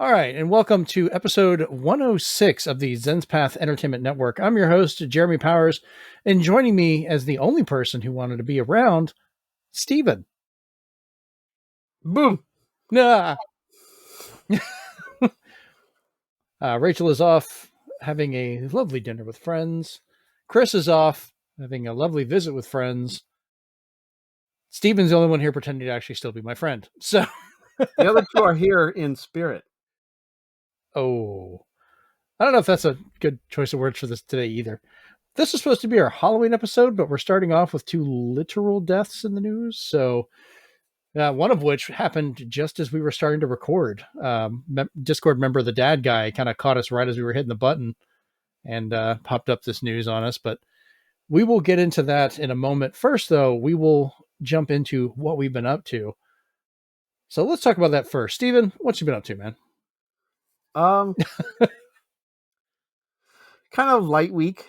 All right, and welcome to episode 106 of the Zenspath Entertainment Network. I'm your host, Jeremy Powers, and joining me as the only person who wanted to be around, Steven. Boom. Nah. Rachel is off having a lovely dinner with friends. Chris is off having a lovely visit with friends. Steven's the only one here pretending to actually still be my friend. So, The other two are here in spirit. oh, I don't know if that's a good choice of words for this today either. This is supposed to be our Halloween episode, but we're starting off with two literal deaths in the news. So, one of which happened just as we were starting to record. Discord member, the dad guy, kind of caught us right as we were hitting the button and popped up this news on us. But we will get into that in a moment. First, though, we will jump into what we've been up to. So let's talk about that first. Steven, what you been up to, man? Kind of light week.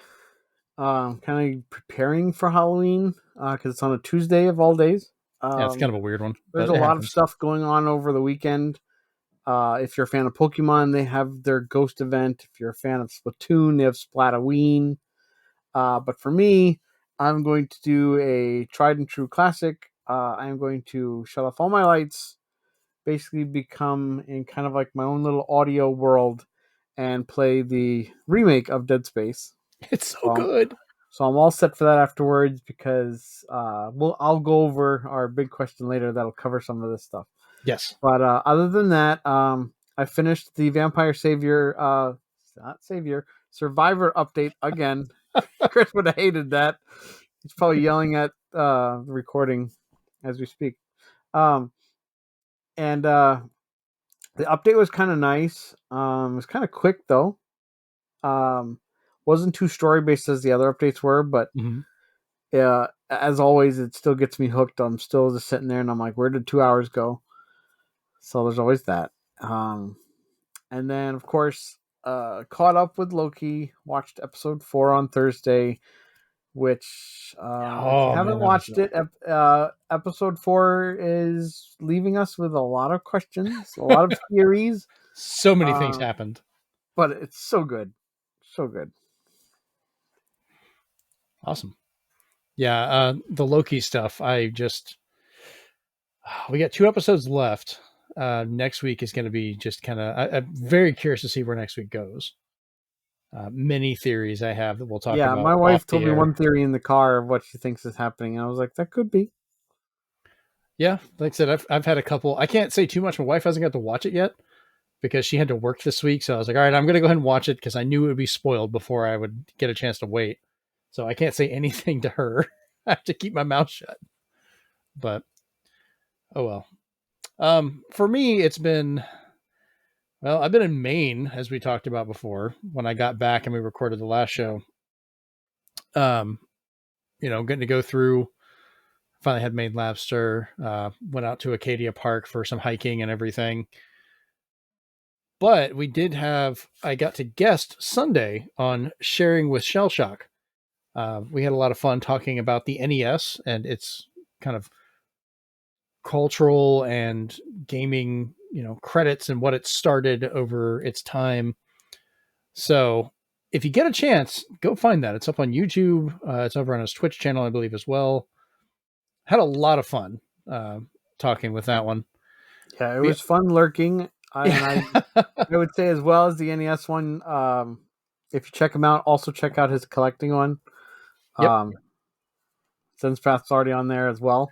Kind of preparing for Halloween because it's on a Tuesday of all days. Yeah, it's kind of a weird one. There's a lot of stuff going on over the weekend. If you're a fan of Pokemon, they have their Ghost event. If you're a fan of Splatoon, they have Splatoween. But for me, I'm going to do a tried and true classic. I'm going to shut off all my lights, basically become in kind of like my own little audio world and play the remake of Dead Space. It's so good. So I'm all set for that afterwards because I'll go over our big question later that'll cover some of this stuff. Yes. But other than that, I finished the Vampire Survivor update again. Chris would have hated that. He's probably yelling at the recording as we speak. And the update was kind of nice. It was kind of quick though. Wasn't too story based as the other updates were, but as always, it still gets me hooked. I'm still just sitting there and I'm like, where did 2 hours go? So there's always that. And then of course, caught up with Loki, watched episode 4 on Thursday, which if you haven't watched it, episode 4 is leaving us with a lot of questions, a lot of theories. So many things happened. But it's so good. So good. Awesome. Yeah, the Loki stuff, we got 2 episodes left. Next week is going to be just kind of, I'm very curious to see where next week goes. Many theories I have that we'll talk about. Yeah, my wife told me one theory in the car of what she thinks is happening. And I was like, that could be. Yeah, like I said, I've had a couple. I can't say too much. My wife hasn't got to watch it yet because she had to work this week. So I was like, all right, I'm going to go ahead and watch it because I knew it would be spoiled before I would get a chance to wait. So I can't say anything to her. I have to keep my mouth shut. But, oh well. For me, it's been, well, I've been in Maine, as we talked about before, when I got back and we recorded the last show. Getting to go through, finally had Maine lobster, went out to Acadia Park for some hiking and everything. But I got to guest Sunday on Sharing with Shell Shock. We had a lot of fun talking about the NES and its kind of cultural and gaming, credits and what it started over its time. So if you get a chance, go find that. It's up on YouTube. It's over on his Twitch channel, I believe, as well. Had a lot of fun talking with that one. Yeah, it was fun lurking. I would say as well as the NES one, if you check him out, also check out his collecting one. Yep. Zenspath's already on there as well.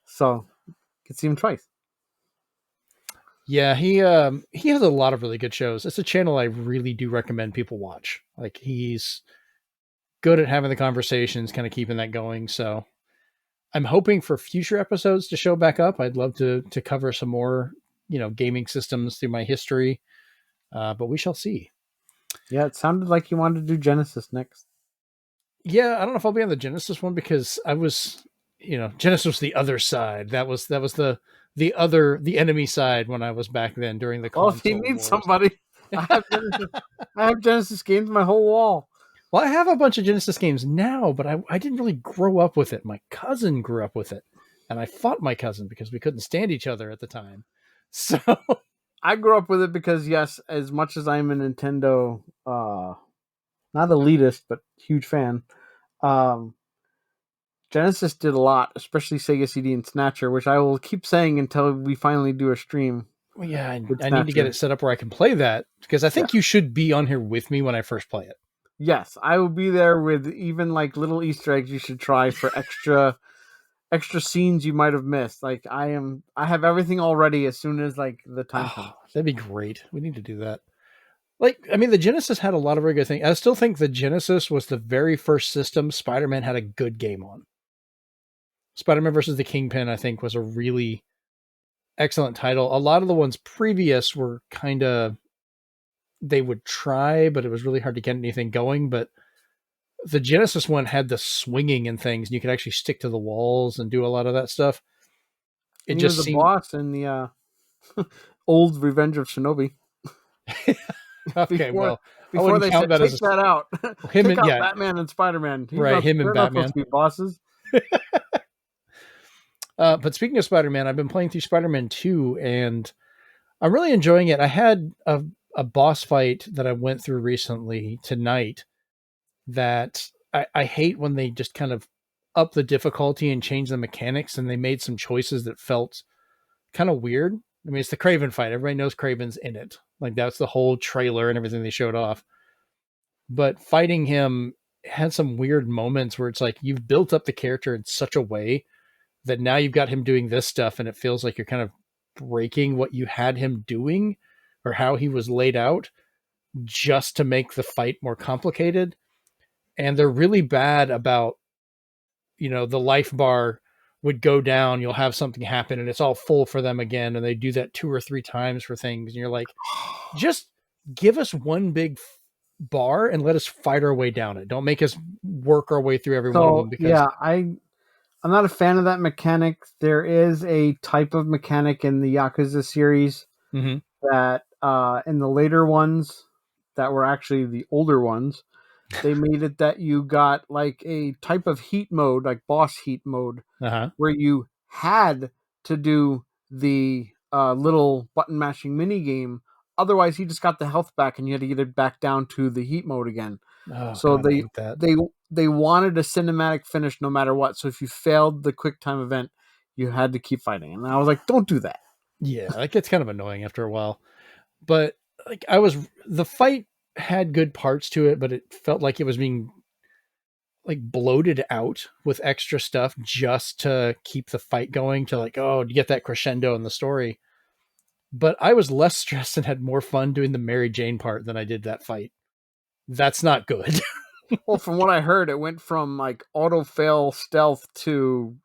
So you can see him twice. Yeah, he has a lot of really good shows. It's a channel I really do recommend people watch. Like, he's good at having the conversations, kind of keeping that going. So I'm hoping for future episodes to show back up. I'd love to cover some more, gaming systems through my history. But we shall see. Yeah, it sounded like you wanted to do Genesis next. Yeah, I don't know if I'll be on the Genesis one because I was, Genesis was the other side. That was the enemy side when I was back then during the console Well, if you need wars. somebody, I have Genesis games my whole wall. Well, I have a bunch of Genesis games now, but I didn't really grow up with it. My cousin grew up with it, and I fought my cousin because we couldn't stand each other at the time. So I grew up with it because yes, as much as I'm a Nintendo not elitist but huge fan, um, Genesis did a lot, especially Sega CD and Snatcher, which I will keep saying until we finally do a stream Well, yeah, with I need to get it Snatcher. set up where I can play that because I Yeah. think you should be on here with me when I first play it. Yes, I will be there with even like little Easter eggs you should try for extra scenes you might have missed. Like I have everything all ready as soon as like the time Oh, comes. that'd be great. We need to do that. Like, I mean, the Genesis had a lot of very good things. I still think the Genesis was the very first system Spider-Man had a good game on. Spider-Man versus the Kingpin, I think, was a really excellent title. A lot of the ones previous were kind of they would try, but it was really hard to get anything going. But the Genesis one had the swinging and things, and you could actually stick to the walls and do a lot of that stuff. It And he was just a seemed boss in the old Revenge of Shinobi okay. before Well, I before wouldn't they count said that as take that out, him take and out yeah, Batman and Spider Man. right, him and They're not supposed Batman. to be bosses. But speaking of Spider-Man, I've been playing through Spider-Man 2, and I'm really enjoying it. I had a boss fight that I went through recently tonight that I hate when they just kind of up the difficulty and change the mechanics, and they made some choices that felt kind of weird. I mean, it's the Craven fight. Everybody knows Craven's in it. Like, that's the whole trailer and everything they showed off. But fighting him had some weird moments where it's like you've built up the character in such a way that now you've got him doing this stuff and it feels like you're kind of breaking what you had him doing or how he was laid out just to make the fight more complicated. And they're really bad about, the life bar would go down, you'll have something happen and it's all full for them again. And they do that 2 or 3 times for things. And you're like, just give us one big bar and let us fight our way down it. Don't make us work our way through every one of So them because yeah, I'm not a fan of that mechanic. There is a type of mechanic in the Yakuza series Mhm. that in the later ones that were actually the older ones, they made it that you got like a type of heat mode, like boss heat mode, Uh-huh. where you had to do the little button mashing mini game. Otherwise, he just got the health back, and you had to get it back down to the heat mode again. Oh So god, I they hate that. they they wanted a cinematic finish no matter what. So if you failed the quick time event, you had to keep fighting. And I was like, don't do that. Yeah, that gets kind of annoying after a while. But like I was the fight had good parts to it, but it felt like it was being like bloated out with extra stuff just to keep the fight going to like, oh, to get that crescendo in the story. But I was less stressed and had more fun doing the Mary Jane part than I did that fight. That's not good. Well, from what I heard, it went from like auto fail stealth to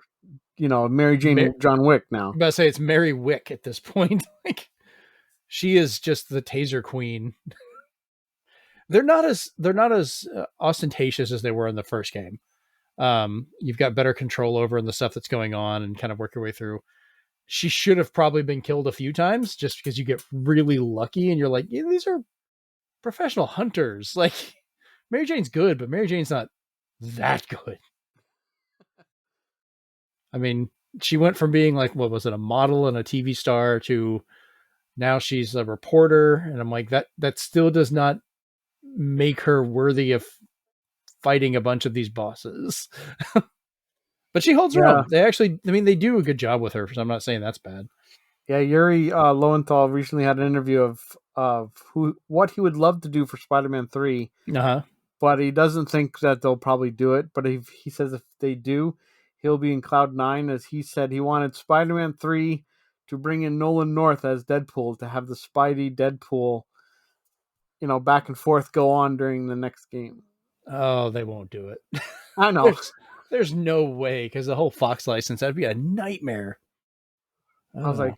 Mary Mar- Jane John Wick now. I'm about to say it's Mary Wick at this point. Like she is just the taser queen. They're not as ostentatious as they were in the first game. You've got better control over and the stuff that's going on and kind of work your way through. She should have probably been killed a few times just because you get really lucky and you're like, yeah, these are professional hunters. Like Mary Jane's good, but Mary Jane's not that good. I mean, she went from being like, what was it, a model and a TV star to now she's a reporter. And I'm like, that still does not make her worthy of fighting a bunch of these bosses. But she holds her Yeah, own. They actually, I mean, they do a good job with her. So I'm not saying that's bad. yeah. Yuri Lowenthal recently had an interview of what he would love to do for Spider-Man 3, Uh huh. but he doesn't think that they'll probably do it. But if he says if they do, he'll be in cloud nine. As he said, he wanted Spider-Man 3 to bring in Nolan North as Deadpool to have the Spidey Deadpool, back and forth go on during the next game. Oh, they won't do it. I know. there's no way because the whole Fox license that'd be a nightmare. I was Oh like,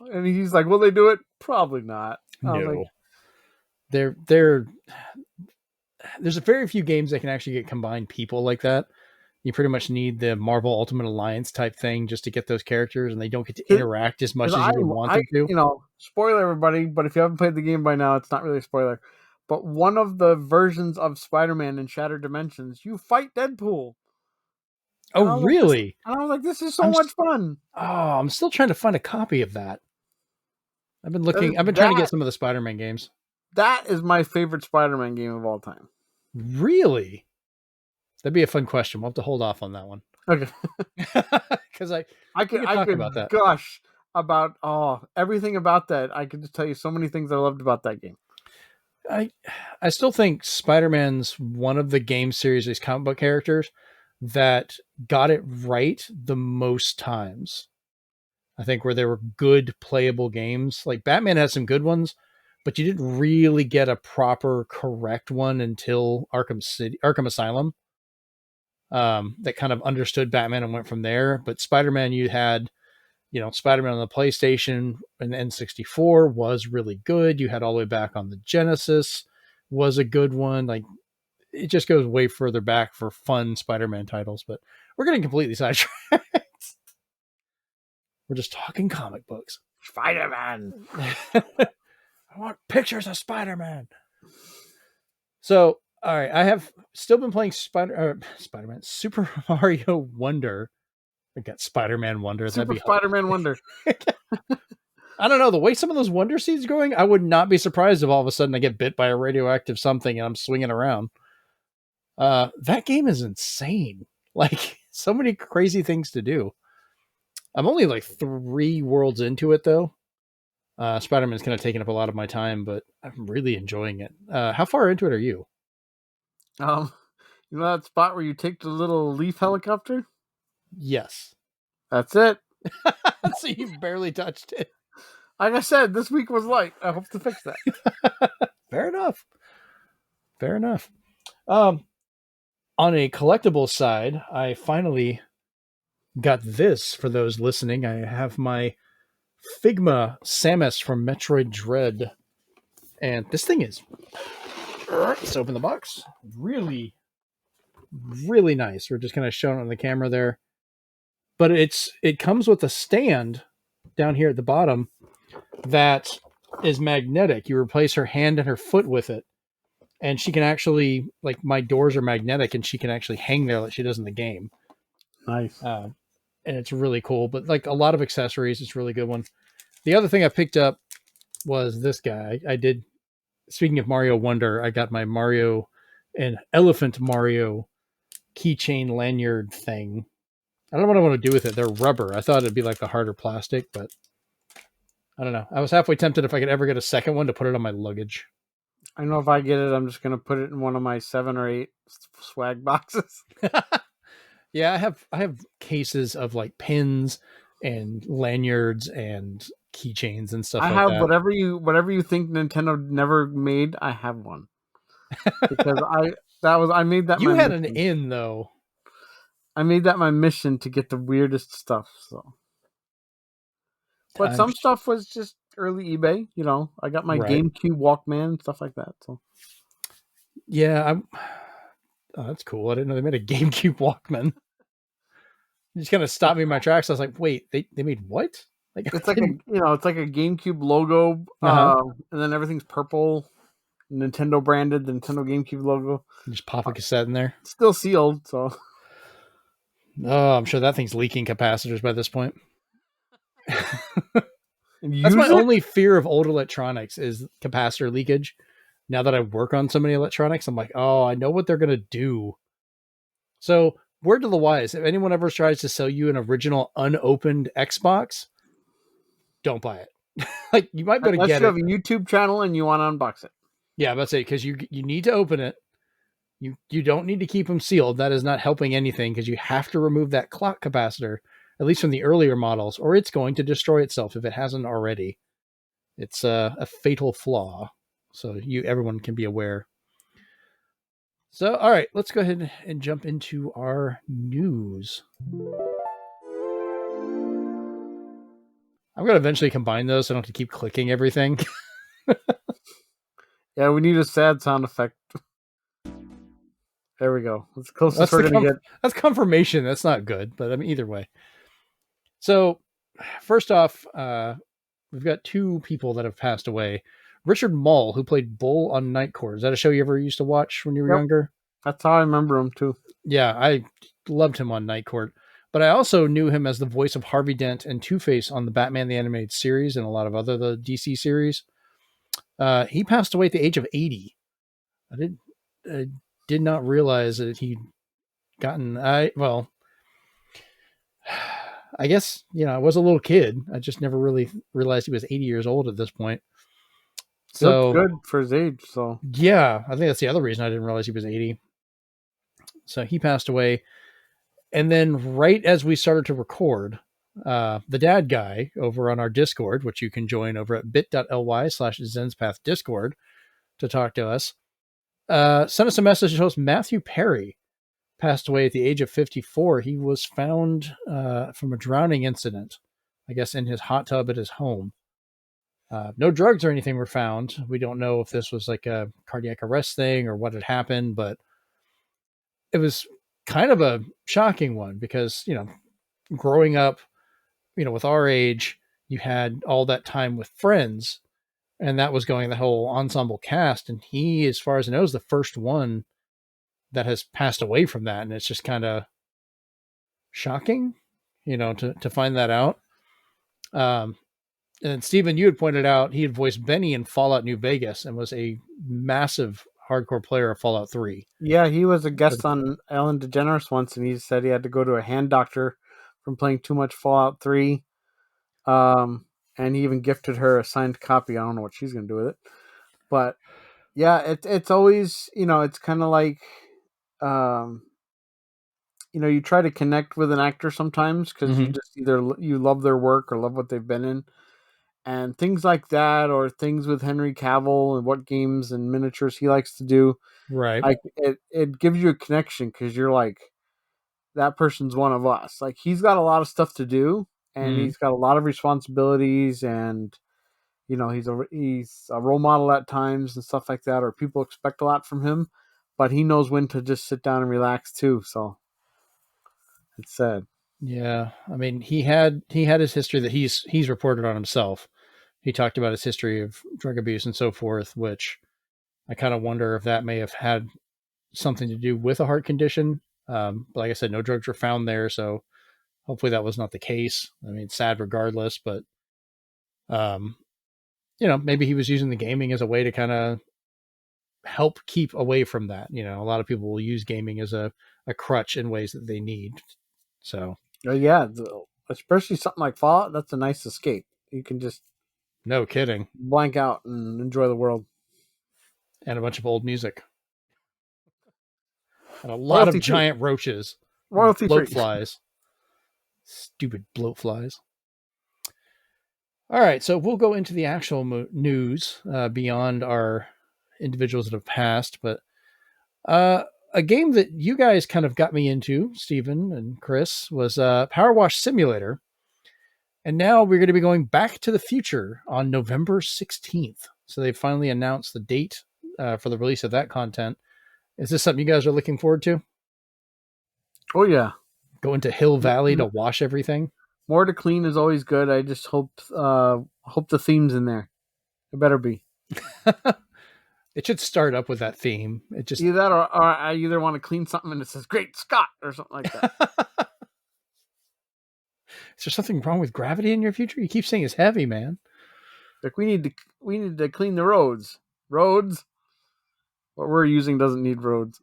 oh. And he's like, will they do it? Probably not. I was like, no, they're there's a very few games that can actually get combined people like that. You pretty much need the Marvel Ultimate Alliance type thing just to get those characters, and they don't get to interact as much because as you would want I, them to. spoiler everybody, but if you haven't played the game by now, it's not really a spoiler. But one of the versions of Spider-Man in Shattered Dimensions, you fight Deadpool, Oh, and I was like, really? this is so much fun. I'm still trying to find a copy of that. I've been looking. I've been trying to get some of the Spider-Man games. That is my favorite Spider-Man game of all time. Really? That'd be a fun question. We'll have to hold off on that one. Okay. Because I could talk about that. Gosh, about everything about that. I could just tell you so many things I loved about that game. I still think Spider-Man's one of the game series, these comic book characters that got it right the most times. I think where there were good playable games. Like Batman had some good ones, but you didn't really get a proper correct one until Arkham Asylum. That kind of understood Batman and went from there. But Spider-Man, you had, Spider-Man on the PlayStation and the N64 was really good. You had all the way back on the Genesis was a good one. Like it just goes way further back for fun Spider-Man titles, but we're getting completely sidetracked. We're just talking comic books. Spider-Man. I want pictures of Spider-Man. So, all right, I have still been playing Spider-Man, Super Mario Wonder. I got Spider-Man Wonder. Super Spider-Man Wonder. I don't know. The way some of those Wonder Seeds are going, I would not be surprised if all of a sudden I get bit by a radioactive something and I'm swinging around. That game is insane. Like, so many crazy things to do. I'm only like 3 worlds into it, though. Spider-Man's kind of taking up a lot of my time, but I'm really enjoying it. How far into it are you? You know that spot where you take the little leaf helicopter? Yes. That's it. So you've barely touched it. Like I said, this week was light. I hope to fix that. Fair enough. On a collectible side, I finally got this for those listening. I have my Figma Samus from Metroid Dread. And this thing is, let's open the box. Really, really nice. We're just kind of showing it on the camera there. But it comes with a stand down here at the bottom that is magnetic. You replace her hand and her foot with it. And she can actually, like, my doors are magnetic and she can actually hang there like she does in the game. Nice. And it's really cool. But like a lot of accessories, it's a really good one. The other thing I picked up was this guy. I did, speaking of Mario Wonder, I got my Mario and Elephant Mario keychain lanyard thing. I don't know what I want to do with it. They're rubber. I thought it'd be like a harder plastic, but I don't know. I was halfway tempted if I could ever get a second one to put it on my luggage. I know if I get it, I'm just going to put it in one of my 7 or 8 swag boxes. Yeah, I have cases of like pins and lanyards and keychains and stuff. I like have that. whatever you think Nintendo never made. I have one because I made that. You had mission. an in though. I made that my mission to get the weirdest stuff. So, but some stuff was just early eBay. You know, I got my GameCube Walkman and stuff like that. So, yeah, oh, that's cool. I didn't know they made a GameCube Walkman. It just kind of stopped me in my tracks. I was like, wait, they made what? Like it's like it's like a GameCube logo, and then everything's purple, Nintendo branded, the Nintendo GameCube logo. You just pop a cassette in there. Still sealed, so. Oh, I'm sure that thing's leaking capacitors by this point. That's my only fear of old electronics is capacitor leakage. Now that I work on so many electronics, I'm like, oh, I know what they're going to do. So, word to the wise, if anyone ever tries to sell you an original unopened Xbox, don't buy it. Like, you might be able to get it. Unless you have a YouTube channel and you want to unbox it. Yeah, that's it, because you need to open it. You don't need to keep them sealed. That is not helping anything because you have to remove that clock capacitor, at least from the earlier models, or it's going to destroy itself if it hasn't already. It's a fatal flaw. So everyone can be aware. So, all right, let's go ahead and jump into our news. I'm going to eventually combine those so I don't have to keep clicking everything. Yeah, we need a sad sound effect. There we go. That's the closest we're going to get. That's confirmation. That's not good, but I mean, either way. So, first off, we've got 2 people that have passed away. Richard Mull, who played Bull on Night Court. Is that a show you ever used to watch when you were younger? That's how I remember him, too. Yeah, I loved him on Night Court. But I also knew him as the voice of Harvey Dent and Two-Face on the Batman the Animated Series and a lot of other the DC series. He passed away at the age of 80. I did not realize that he'd gotten. I guess I was a little kid. I just never really realized he was 80 years old at this point. He looked So good for his age. So yeah, I think that's the other reason I didn't realize he was 80. So he passed away. And then right as we started to record, the dad guy over on our Discord, which you can join over at bit.ly/Zenspath Discord to talk to us, sent us a message to host Matthew Perry passed away at the age of 54. He was found from a drowning incident, I guess, in his hot tub at his home. No drugs or anything were found. We don't know if this was like a cardiac arrest thing or what had happened, but it was kind of a shocking one because, growing up, with our age, you had all that time with friends and that was going the whole ensemble cast. And he, as far as I know, is the first one that has passed away from that. And it's just kind of shocking, to find that out. And Steven, you had pointed out he had voiced Benny in Fallout New Vegas and was a massive hardcore player of Fallout 3. Yeah, he was a guest on Ellen DeGeneres once, and he said he had to go to a hand doctor from playing too much Fallout 3. And he even gifted her a signed copy. I don't know what she's going to do with it. But yeah, it's always, it's kind of like, you try to connect with an actor sometimes because you just either you love their work or love what they've been in. And things like that, or things with Henry Cavill and what games and miniatures he likes to do. Right. Like it gives you a connection because you're like, that person's one of us. Like he's got a lot of stuff to do and he's got a lot of responsibilities and he's a role model at times and stuff like that, or people expect a lot from him, but he knows when to just sit down and relax too. So it's sad. Yeah. I mean, he had his history that he's reported on himself. He talked about his history of drug abuse and so forth, which I kind of wonder if that may have had something to do with a heart condition. But like I said, no drugs were found there, so hopefully that was not the case. I mean, sad regardless, but maybe he was using the gaming as a way to kind of help keep away from that. A lot of people will use gaming as a crutch in ways that they need. So, Yeah, especially something like Fallout, that's a nice escape. You can just no kidding. blank out and enjoy the world. And a bunch of old music. And a lot Royalty of giant roaches. Royalty Bloat free. flies. Stupid bloat flies. All right, so we'll go into the actual news beyond our individuals that have passed, but a game that you guys kind of got me into, Stephen and Chris, was Power Wash Simulator. And now we're going to be going back to the future on November 16th. So they finally announced the date for the release of that content. Is this something you guys are looking forward to? Oh, yeah. Go into Hill Valley to wash everything? More to clean is always good. I just hope the theme's in there. It better be. It should start up with that theme. It just either that, or I either want to clean something and it says "Great Scott" or something like that. Is there something wrong with gravity in your future? You keep saying it's heavy, man. Like we need to clean the roads. Roads. What we're using doesn't need roads.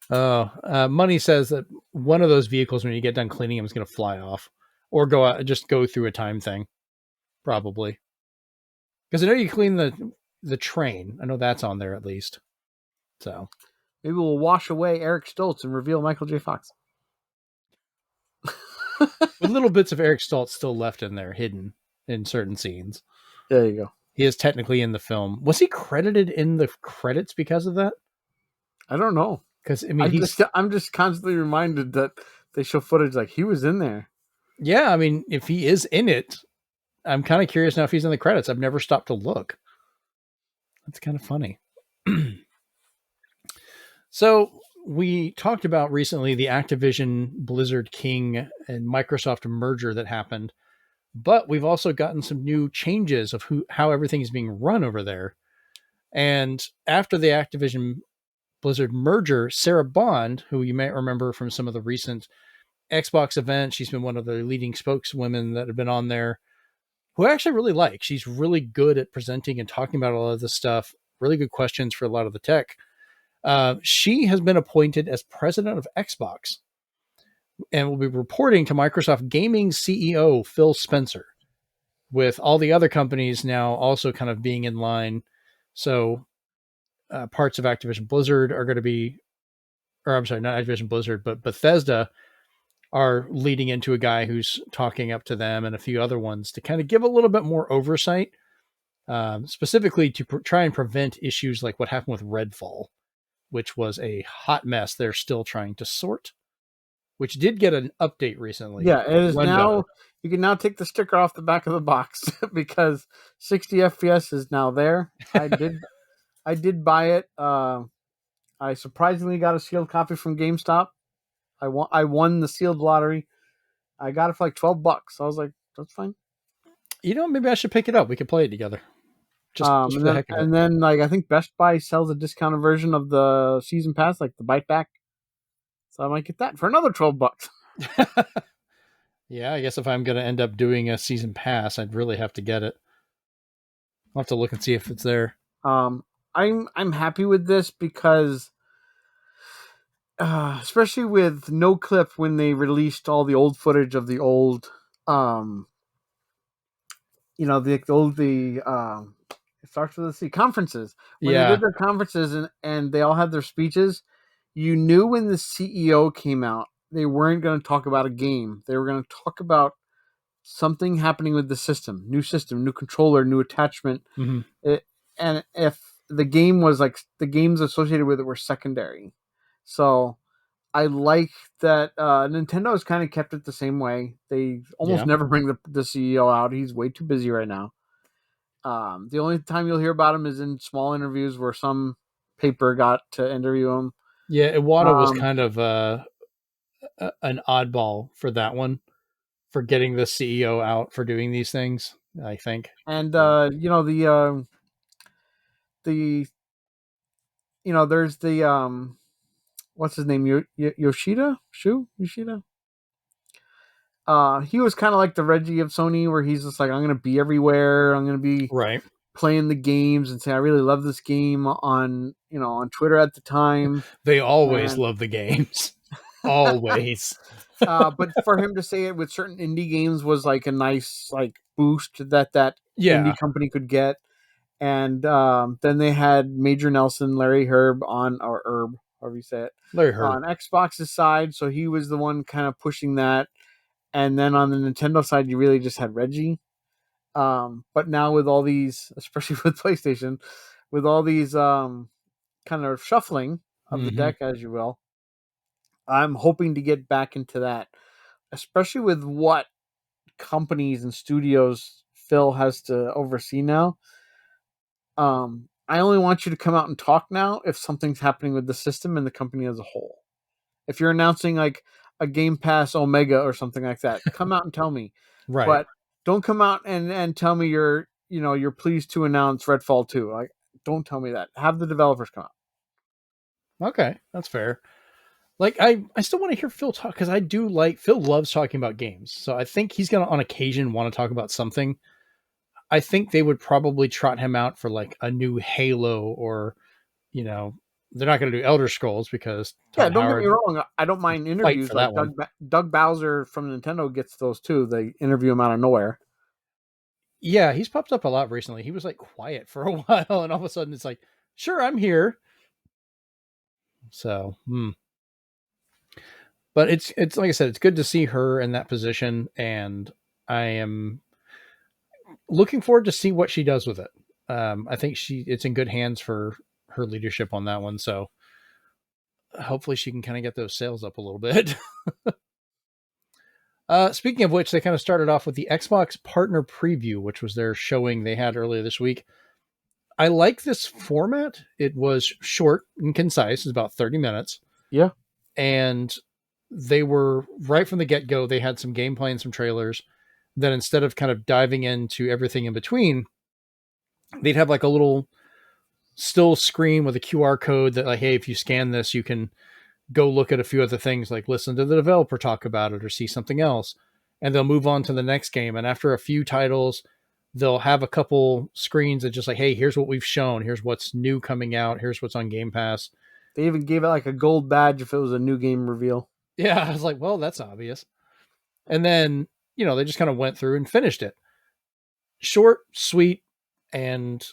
Money says that one of those vehicles, when you get done cleaning them, is going to fly off or go out, just go through a time thing, probably. Because I know you clean the train. I know that's on there at least. So maybe we'll wash away Eric Stoltz and reveal Michael J. Fox. With little bits of Eric Stoltz still left in there, hidden in certain scenes. There you go. He is technically in the film. Was he credited in the credits because of that? I don't know. Because I mean, I'm just constantly reminded that they show footage like he was in there. Yeah, I mean, if he is in it, I'm kind of curious now if he's in the credits. I've never stopped to look. That's kind of funny. So we talked about recently the Activision Blizzard King and Microsoft merger that happened, but we've also gotten some new changes of how everything is being run over there. And after the Activision Blizzard merger, Sarah Bond, who you may remember from some of the recent Xbox events, she's been one of the leading spokeswomen that have been on there, who I actually really like. She's really good at presenting and talking about a lot of this stuff, really good questions for a lot of the tech. She has been appointed as president of Xbox and will be reporting to Microsoft Gaming CEO Phil Spencer, with all the other companies now also kind of being in line. So parts of Activision Blizzard are going to be, or I'm sorry, not Activision Blizzard, but Bethesda are leading into a guy who's talking up to them and a few other ones to kind of give a little bit more oversight, specifically to try and prevent issues like what happened with Redfall, which was a hot mess they're still trying to sort, which did get an update recently. Yeah, it is One better. now. You can now take the sticker off the back of the box because 60 FPS is now there. I did buy it. I surprisingly got a sealed copy from GameStop. I won the sealed lottery. I got it for like $12. I was like, that's fine. Maybe I should pick it up. We could play it together, just for the heck of it. And then like I think Best Buy sells a discounted version of the season pass, like the bite back. So I might get that for another $12. Yeah, I guess if I'm going to end up doing a season pass, I'd really have to get it. I'll have to look and see if it's there. I'm happy with this because, especially with No Clip when they released all the old footage of the old, it starts with a C, conferences. When they Yeah. did their conferences and they all had their speeches, you knew when the CEO came out, they weren't going to talk about a game. They were going to talk about something happening with the system, new controller, new attachment. Mm-hmm. And if the game was like the games associated with it were secondary. So I like that Nintendo has kind of kept it the same way. They almost never bring the CEO out. He's way too busy right now. The only time you'll hear about him is in small interviews where some paper got to interview him. Yeah, Iwata was kind of an oddball for that one, for getting the CEO out for doing these things, I think. And the there's the what's his name, Yoshida Yoshida. He was kind of like the Reggie of Sony, where he's just like, I'm gonna be everywhere. I'm gonna be Right. playing the games and say I really love this game on on Twitter at the time. They always And love the games. Always. but for him to say it with certain indie games was like a nice like boost that Yeah. indie company could get. And then they had Major Nelson, Larry Herb on, or Herb, however you say it, Larry Herb. on Xbox's side. So he was the one kind of pushing that. And then on the Nintendo side, you really just had Reggie. But now with all these, especially with PlayStation, with all these kind of shuffling of the deck, as you will, I'm hoping to get back into that, especially with what companies and studios Phil has to oversee now. I only want you to come out and talk now if something's happening with the system and the company as a whole. If you're announcing like a Game Pass Omega or something like that, come out and tell me. Right. But don't come out and tell me you're pleased to announce Redfall 2. Like, don't tell me that. Have the developers come out. Okay, that's fair. Like I still want to hear Phil talk, because I do like Phil loves talking about games. So I think he's gonna on occasion want to talk about something. I think they would probably trot him out for like a new Halo, or you know, they're not going to do Elder Scrolls because Yeah, Todd don't get me Howard wrong. I don't mind fight interviews for like that one. Doug Bowser from Nintendo gets those too. They interview him out of nowhere. Yeah, he's popped up a lot recently. He was like quiet for a while, and all of a sudden it's like, sure, I'm here. So, but it's like I said, it's good to see her in that position, and I am looking forward to see what she does with it. I think it's in good hands for her leadership on that one. So hopefully she can kind of get those sales up a little bit. Speaking of which, they kind of started off with the Xbox Partner Preview, which was their showing they had earlier this week. I like this format. It was short and concise. It's about 30 minutes. Yeah. And they were right from the get-go. They had some gameplay and some trailers. Then instead of kind of diving into everything in between, they'd have like a little still screen with a QR code that like, hey, if you scan this, you can go look at a few other things, like listen to the developer talk about it or see something else. And they'll move on to the next game. And after a few titles, they'll have a couple screens that just like, hey, here's what we've shown. Here's what's new coming out. Here's what's on Game Pass. They even gave it like a gold badge if it was a new game reveal. Yeah, I was like, well, that's obvious. And then, they just kind of went through and finished it. Short, sweet, and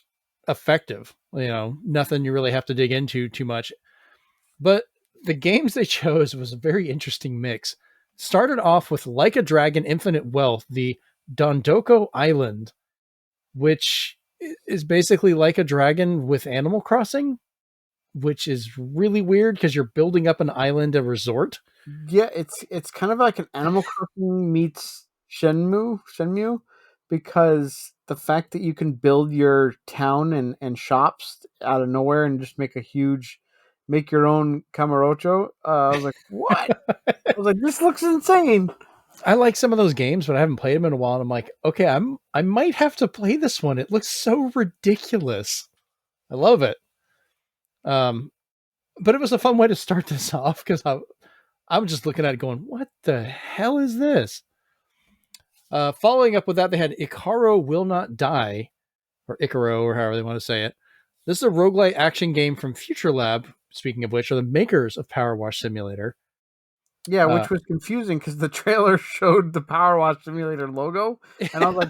effective. Nothing you really have to dig into too much. But the games they chose was a very interesting mix. Started off with Like a Dragon Infinite Wealth, the Dondoko Island, which is basically like a dragon with Animal Crossing, which is really weird because you're building up an island, a resort. Yeah, it's kind of like an Animal Crossing meets Shenmue, because the fact that you can build your town and shops out of nowhere and just make your own Kamurocho. I was like, what? I was like, this looks insane. I like some of those games, but I haven't played them in a while. And I'm like, okay, I might have to play this one. It looks so ridiculous. I love it. But it was a fun way to start this off because I'm just looking at it going, what the hell is this? Following up with that, they had Icaro Will Not Die, or Icaro, or however they want to say it. This is a roguelite action game from Future Lab, speaking of which, are the makers of Power Wash Simulator. Yeah, which was confusing because the trailer showed the Power Wash Simulator logo, and I was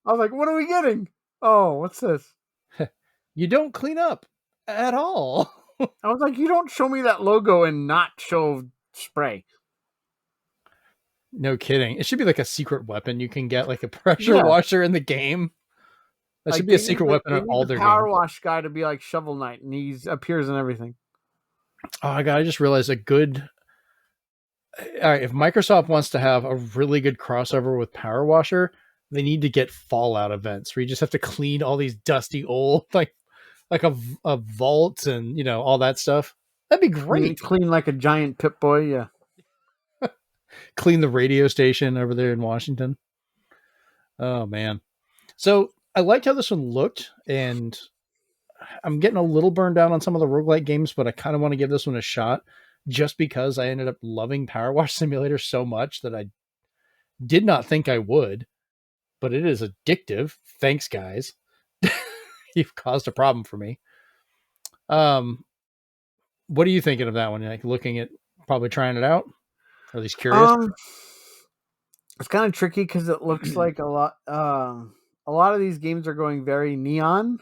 like, what are we getting? Oh, what's this? You don't clean up at all. I was like, you don't show me that logo and not show spray. No kidding. It should be like a secret weapon. You can get like a pressure Yeah. washer in the game. That should be a secret weapon in all their Power games. Wash guy to be like Shovel Knight, and he appears in everything. Oh my god! I just realized a good. All right, if Microsoft wants to have a really good crossover with Power Washer, they need to get Fallout events where you just have to clean all these dusty old like a vault and all that stuff. That'd be great. Clean like a giant Pip Boy. Yeah. Clean the radio station over there in Washington. Oh man. So I liked how this one looked, and I'm getting a little burned out on some of the roguelike games, but I kind of want to give this one a shot just because I ended up loving Power Wash Simulator so much that I did not think I would, but it is addictive. Thanks, guys. You've caused a problem for me. What are you thinking of that one? Like looking at probably trying it out? Or at least curious? It's kind of tricky because it looks like a lot. A lot of these games are going very neon,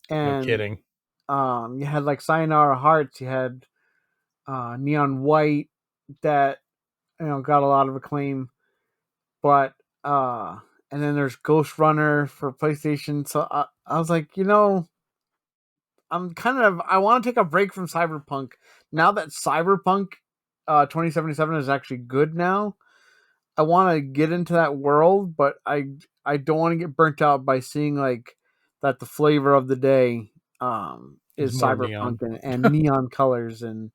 No and kidding. you had like Sayonara Hearts, you had Neon White that got a lot of acclaim, but and then there's Ghost Runner for PlayStation. So I was like, I want to take a break from Cyberpunk now that Cyberpunk 2077 is actually good now. I want to get into that world, but I don't want to get burnt out by seeing like that the flavor of the day It's is more Cyberpunk neon. and neon colors and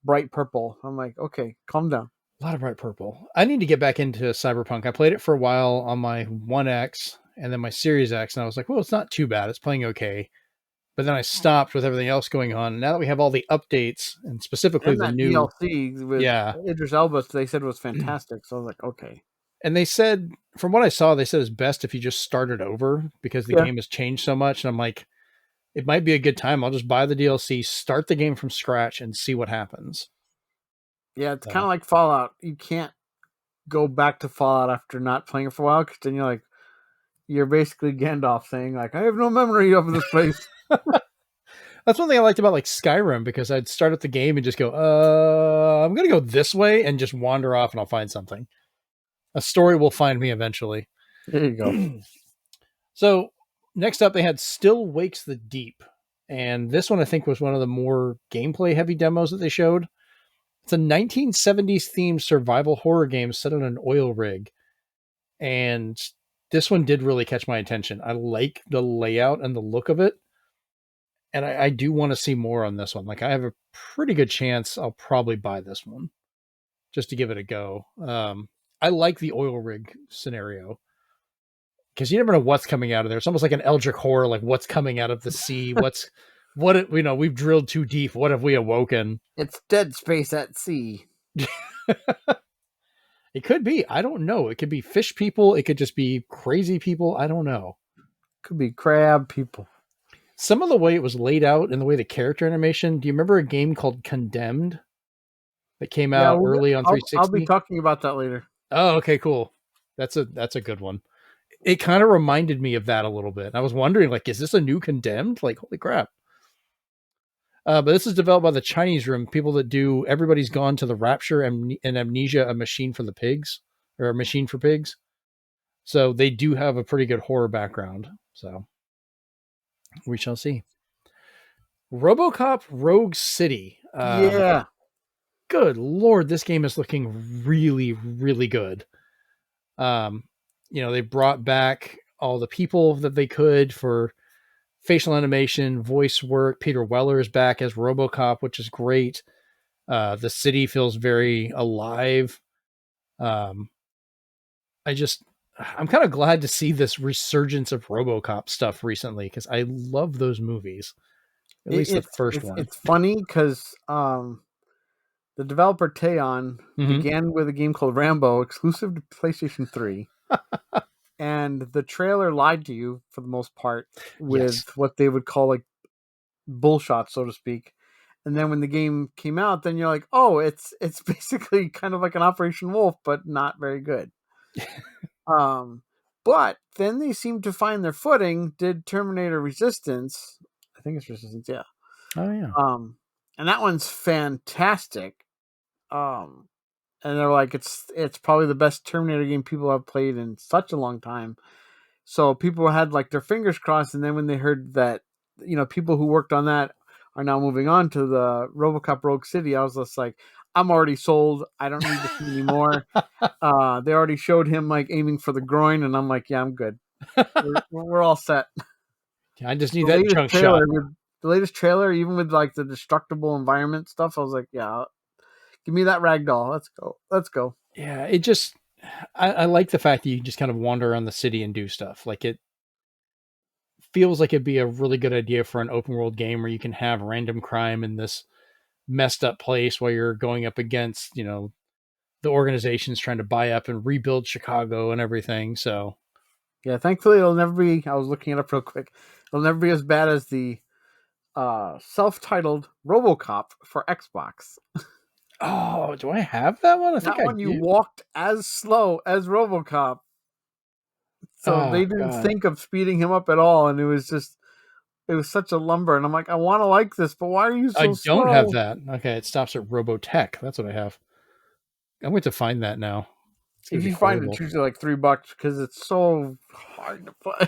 bright purple. I'm like, okay, calm down. A lot of bright purple. I need to get back into Cyberpunk. I played it for a while on my One X and then my Series X, and I was like, well, it's not too bad. It's playing okay. But then I stopped with everything else going on. Now that we have all the updates and specifically And the that new, DLC with yeah. Idris Elba, they said was fantastic. So I was like, okay, And they said, from what I saw, they said it's best if you just start it over because the yeah, game has changed so much. And I'm like, it might be a good time. I'll just buy the DLC, start the game from scratch, and see what happens. yeah. It's kind So, of like Fallout. You can't go back to Fallout after not playing it for a while because then you're basically Gandalf saying like, I have no memory of this place. that's one thing I liked about like Skyrim because I'd start up the game and just go, I'm gonna go this way and just wander off and I'll find something. A story will find me eventually. There you go. So next up, they had Still Wakes the Deep, and this one I think was one of the more gameplay heavy demos that they showed. It's a 1970s themed survival horror game set on an oil rig, and this one did really catch my attention. I like the layout and the look of it, and I do want to see more on this one. Like I have a pretty good chance I'll probably buy this one just to give it a go. I like the oil rig scenario because you never know what's coming out of there. It's almost like an Eldritch horror, like what's coming out of the sea, what's What we've drilled too deep. What have we awoken? It's Dead Space at sea. It could be. I don't know. It could be fish people. It could just be crazy people. I don't know. Could be crab people. Some of the way it was laid out and the way the character animation. Do you remember a game called Condemned that came Yeah, out early on I'll be 360? talking about that later. Oh, okay, cool. That's a good one. It kind of reminded me of that a little bit. I was wondering, like, is this a new Condemned? Like, holy crap. But this is developed by the Chinese room, people that do Everybody's Gone to the Rapture and Amnesia, a machine for the pigs, or a machine for pigs. So they do have a pretty good horror background. So we shall see. RoboCop Rogue City. Yeah. Good Lord, this game is looking really, really good. Um, they brought back all the people that they could for facial animation, voice work. Peter Weller is back as RoboCop, which is great. The city feels very alive. Um, I'm kind of glad to see this resurgence of RoboCop stuff recently because I love those movies. At least the first one. It's funny because the developer Teon Mm-hmm. began with a game called Rambo, exclusive to PlayStation 3. And the trailer lied to you for the most part with Yes. what they would call like bullshot, so to speak. And then when the game came out, then you're like, oh, it's basically kind of like an Operation Wolf, but not very good. um, but then they seemed to find their footing. Did Terminator Resistance? I think it's Resistance, yeah. Oh yeah. And that one's fantastic. Um, and they're like, it's probably the best Terminator game people have played in such a long time. So people had like their fingers crossed, and then when they heard that, people who worked on that are now moving on to the RoboCop Rogue City, I was just like, I'm already sold. I don't need to see anymore. They already showed him like aiming for the groin, and I'm like, yeah, I'm good. We're all set. I just The need that latest chunk shot. trailer with the latest trailer, even with like the destructible environment stuff, I was like, yeah, give me that rag doll. Let's go. Let's go. Yeah, it just I like the fact that you just kind of wander around the city and do stuff. Like it feels like it'd be a really good idea for an open world game where you can have random crime in this messed up place while you're going up against, the organizations trying to buy up and rebuild Chicago and everything. So Yeah, thankfully it'll never be. I was looking it up real quick. It'll never be as bad as the self-titled RoboCop for Xbox. oh, do I have that one? I think That I one you do. walked as slow as RoboCop, so Oh they didn't god. think of speeding him up at all, and it was such a lumber. And I'm like, I want to like this, but why are you I so don't have slow? that. Okay, it stops at Robotech. That's what I have. I'm going to find that now. It's going If to be you find it, horrible. it's usually like $3 because it's so hard to play.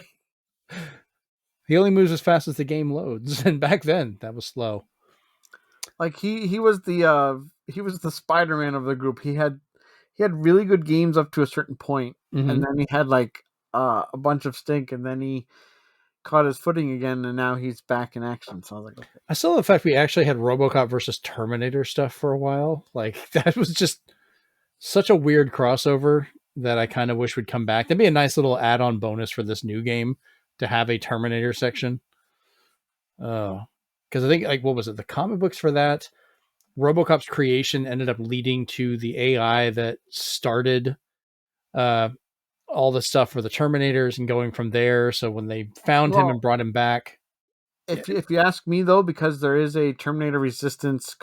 He only moves as fast as the game loads, and back then that was slow. Like he was the Spider-Man of the group. He had really good games up to a certain point, Mm-hmm. and then he had like a bunch of stink, and then he caught his footing again, and now he's back in action. So I was like, okay. I still love the fact we actually had RoboCop versus Terminator stuff for a while. Like that was just such a weird crossover that I kind of wish would come back. That'd be a nice little add-on bonus for this new game to have a Terminator section. Because I think like what was it? The comic books for that RoboCop's creation ended up leading to the AI that started uh, all the stuff for the Terminators and going from there. So when they found him and Well, brought him back, yeah. if you ask me though, because there is a Terminator Resistance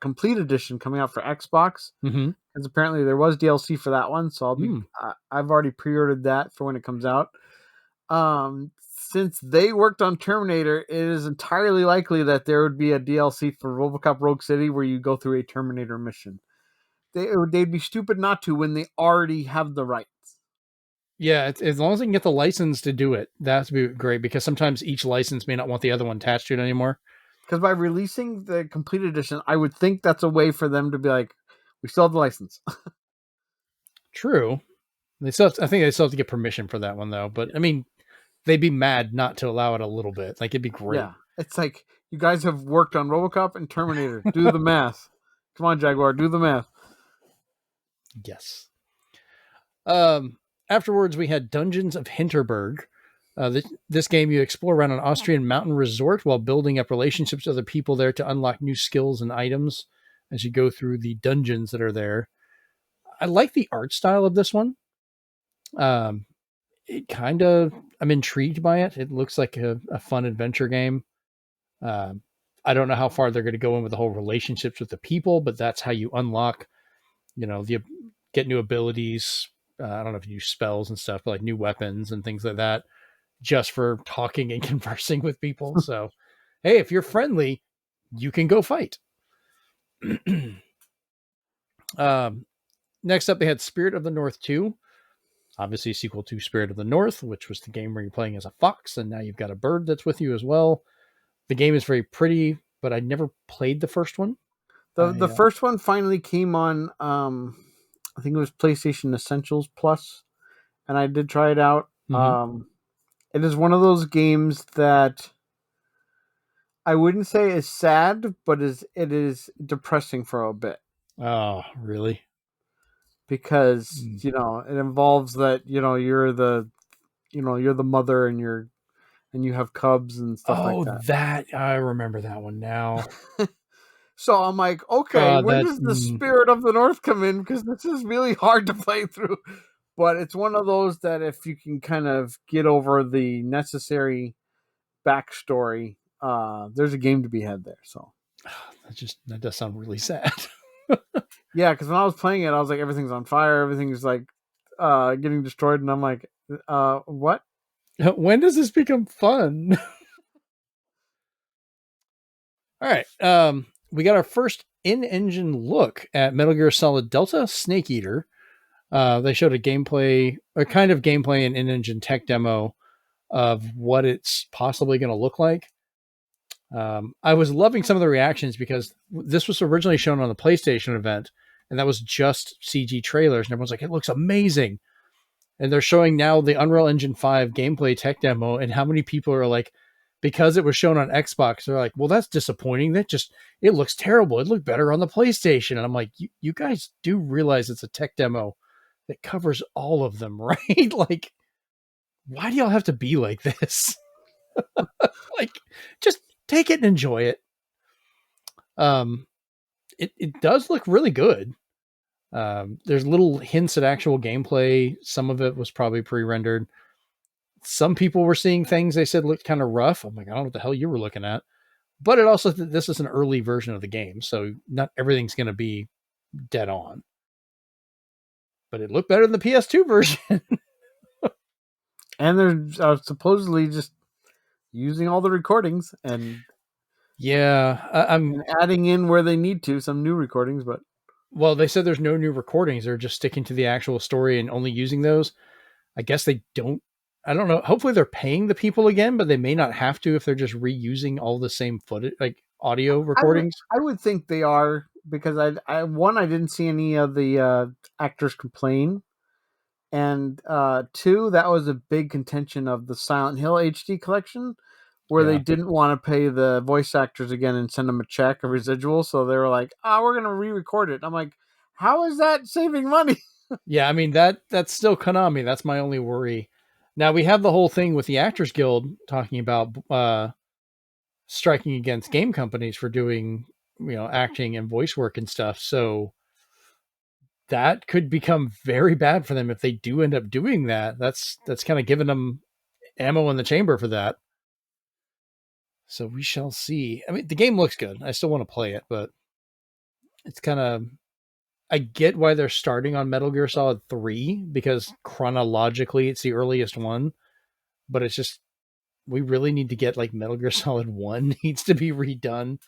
complete edition coming out for Xbox, Mm-hmm. because apparently there was DLC for that one, so Mm. I've already pre-ordered that for when it comes out. Since they worked on Terminator, it is entirely likely that there would be a DLC for RoboCop Rogue City where you go through a Terminator mission. They'd be stupid not to when they already have the rights. Yeah, as long as they can get the license to do it, that'd be great because sometimes each license may not want the other one attached to it anymore. Because by releasing the complete edition, I would think that's a way for them to be like, we still have the license. True. I think they still have to get permission for that one though. But I mean, they'd be mad not to allow it a little bit. Like it'd be great. Yeah, it's like you guys have worked on RoboCop and Terminator. Do the math. Come on, Jaguar, do the math. Yes. Um. Afterwards, we had Dungeons of Hinterberg, This game, you explore around an Austrian mountain resort while building up relationships with other people there to unlock new skills and items as you go through the dungeons that are there. I like the art style of this one. Um, it kind of, I'm intrigued by it. It looks like a fun adventure game. Um, I don't know how far they're going to go in with the whole relationships with the people, but that's how you unlock, the get new abilities. I don't know if you use spells and stuff, but like new weapons and things like that, just for talking and conversing with people. So, hey, if you're friendly, you can go fight. um, Next up, they had Spirit of the North 2, obviously a sequel to Spirit of the North, which was the game where you're playing as a fox, and now you've got a bird that's with you as well. The game is very pretty, but I never played the first one. The first one finally came on. I think it was PlayStation Essentials Plus, and I did try it out. It is one of those games that I wouldn't say is sad, but it is depressing for a bit. Oh, really? Because it involves that you're the mother and you have cubs and stuff like Oh, that. that I remember that one now. So I'm like, okay, when does the Spirit of the North come in? Because this is really hard to play through. But it's one of those that if you can kind of get over the necessary backstory, there's a game to be had there. So that does sound really sad. yeah, because when I was playing it, I was like, everything's on fire, everything's like getting destroyed, and I'm like, what? When does this become fun? All right. We got our first in-engine look at Metal Gear Solid Delta Snake Eater. They showed a kind of gameplay and in-engine tech demo of what it's possibly going to look like. I was loving some of the reactions because this was originally shown on the PlayStation event, and that was just CG trailers, and everyone's like, it looks amazing. And they're showing now the Unreal Engine 5 gameplay tech demo, and how many people are like, because it was shown on Xbox, they're like, well, that's disappointing. It looks terrible. It looked better on the PlayStation. And I'm like, you guys do realize it's a tech demo that covers all of them, right? Like, why do y'all have to be like this? Like, just take it and enjoy it. It does look really good. There's little hints at actual gameplay. Some of it was probably pre-rendered. Some people were seeing things they said looked kind of rough. I'm like, I don't know what the hell you were looking at. But it also, this is an early version of the game, so not everything's going to be dead on. But it looked better than the PS2 version. And they're supposedly just using all the recordings and I'm adding in where they need to some new recordings. But well, they said there's no new recordings. They're just sticking to the actual story and only using those. I guess they don't. I don't know. Hopefully they're paying the people again, but they may not have to if they're just reusing all the same footage, like audio recordings. I would think they are, because I didn't see any of the actors complain, and two, that was a big contention of the Silent Hill HD collection, where they didn't want to pay the voice actors again and send them a check, a residual. So they were like, we're going to re-record it. And I'm like, how is that saving money? Yeah, I mean, that's still Konami. That's my only worry. Now we have the whole thing with the Actors Guild talking about striking against game companies for doing, acting and voice work and stuff. So that could become very bad for them if they do end up doing that. That's kind of giving them ammo in the chamber for that. So we shall see. I mean, the game looks good. I still want to play it, but it's kind of, I get why they're starting on Metal Gear Solid 3, because chronologically it's the earliest one, but it's just, we really need to get like Metal Gear Solid 1 needs to be redone.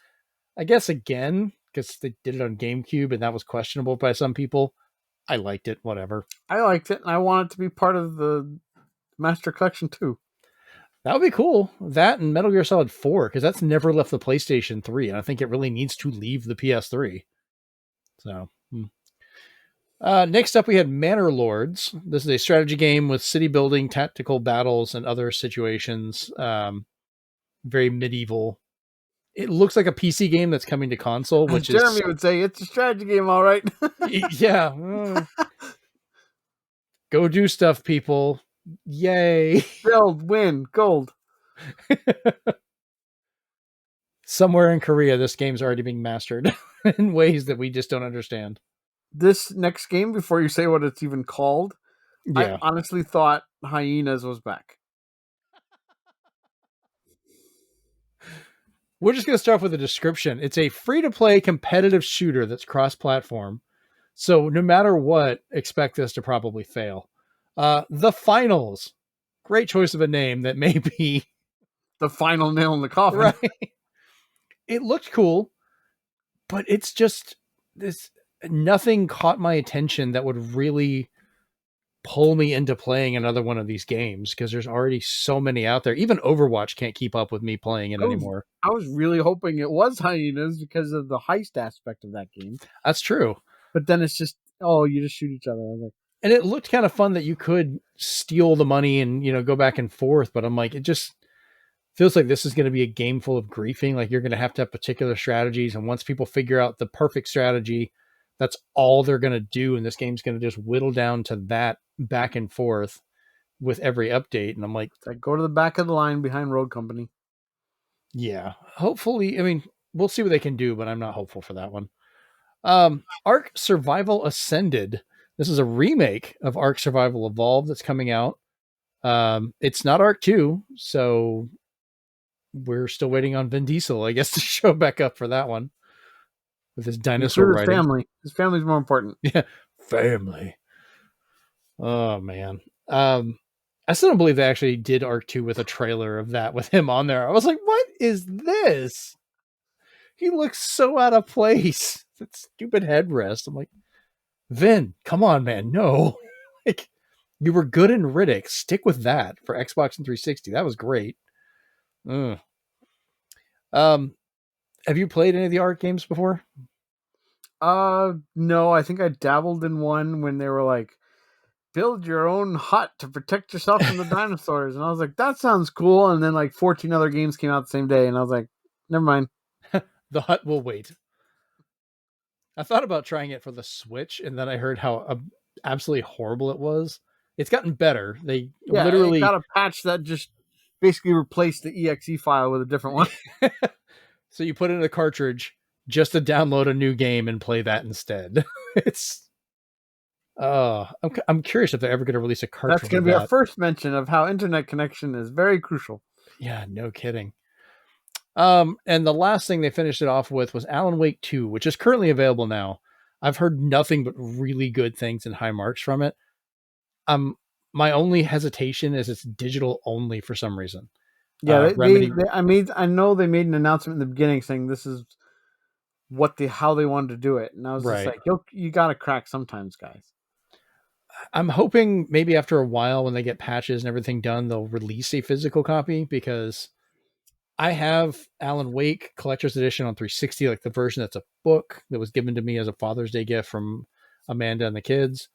I guess again, because they did it on GameCube and that was questionable by some people. I liked it, whatever. I liked it, and I want it to be part of the Master Collection too. That would be cool. That and Metal Gear Solid 4, because that's never left the PlayStation 3, and I think it really needs to leave the PS3. So, next up, we had Manor Lords. This is a strategy game with city building, tactical battles, and other situations. Very medieval. It looks like a PC game that's coming to console, which Jeremy would say it's a strategy game, all right. Yeah. Go do stuff, people. Yay. Build, win, gold. Somewhere in Korea, this game's already being mastered in ways that we just don't understand. This next game, before you say what it's even called, I Yeah. honestly thought Hyenas was back. We're just going to start off with a description. It's a free to play competitive shooter that's cross platform. So no matter what, expect this to probably fail. The Finals. Great choice of a name that may be The final nail in the coffin. right. It looked cool, but it's just this nothing caught my attention that would really pull me into playing another one of these games because there's already so many out there. Even Overwatch can't keep up with me playing it I was anymore. I was really hoping it was Hyenas because of the heist aspect of that game. That's true. But then it's just, oh, you just shoot each other. I was like, And it looked kind of fun that you could steal the money and, go back and forth. But I'm like, it just feels like this is going to be a game full of griefing. Like you're going to have particular strategies. And once people figure out the perfect strategy, that's all they're going to do. And this game's going to just whittle down to that back and forth with every update. And I'm like, it's like, go to the back of the line behind Road Company. yeah, hopefully, I mean, we'll see what they can do, but I'm not hopeful for that one. Ark Survival Ascended. This is a remake of Ark Survival Evolved that's coming out. It's not Ark 2, so we're still waiting on Vin Diesel, I guess, to show back up for that one with his He's dinosaur with his riding. family. His family's more important. Yeah, family. Oh man. I still don't believe they actually did Ark 2 with a trailer of that with him on there. I was like, what is this? He looks so out of place. That stupid headrest. I'm like, Vin, come on, man. No. Like, you were good in Riddick. Stick with that for Xbox and 360. That was great. Ugh. Um, have you played any of the Ark games before? No, I think I dabbled in one when they were like, build your own hut to protect yourself from the dinosaurs. And I was like, that sounds cool. And then like 14 other games came out the same day. And I was like, never mind. The hut will wait. I thought about trying it for the Switch, and then I heard how absolutely horrible it was. It's gotten better. They Yeah, it literally got a patch that just basically replaced the exe file with a different one. so you put in a cartridge just to download a new game and play that instead. It's I'm curious if they're ever going to release a That's cartridge going of to be our that. first mention of how internet connection is very crucial. Yeah, no kidding. And the last thing they finished it off with was Alan Wake 2, which is currently available now. I've heard nothing but really good things and high marks from it. My only hesitation is it's digital only for some reason. Yeah, Remedy, I know they made an announcement in the beginning saying this is how they wanted to do it, and I was just right? like, you got to crack sometimes, guys. I'm hoping maybe after a while, when they get patches and everything done, they'll release a physical copy because I have Alan Wake Collector's Edition on 360, like the version that's a book that was given to me as a Father's Day gift from Amanda and the kids,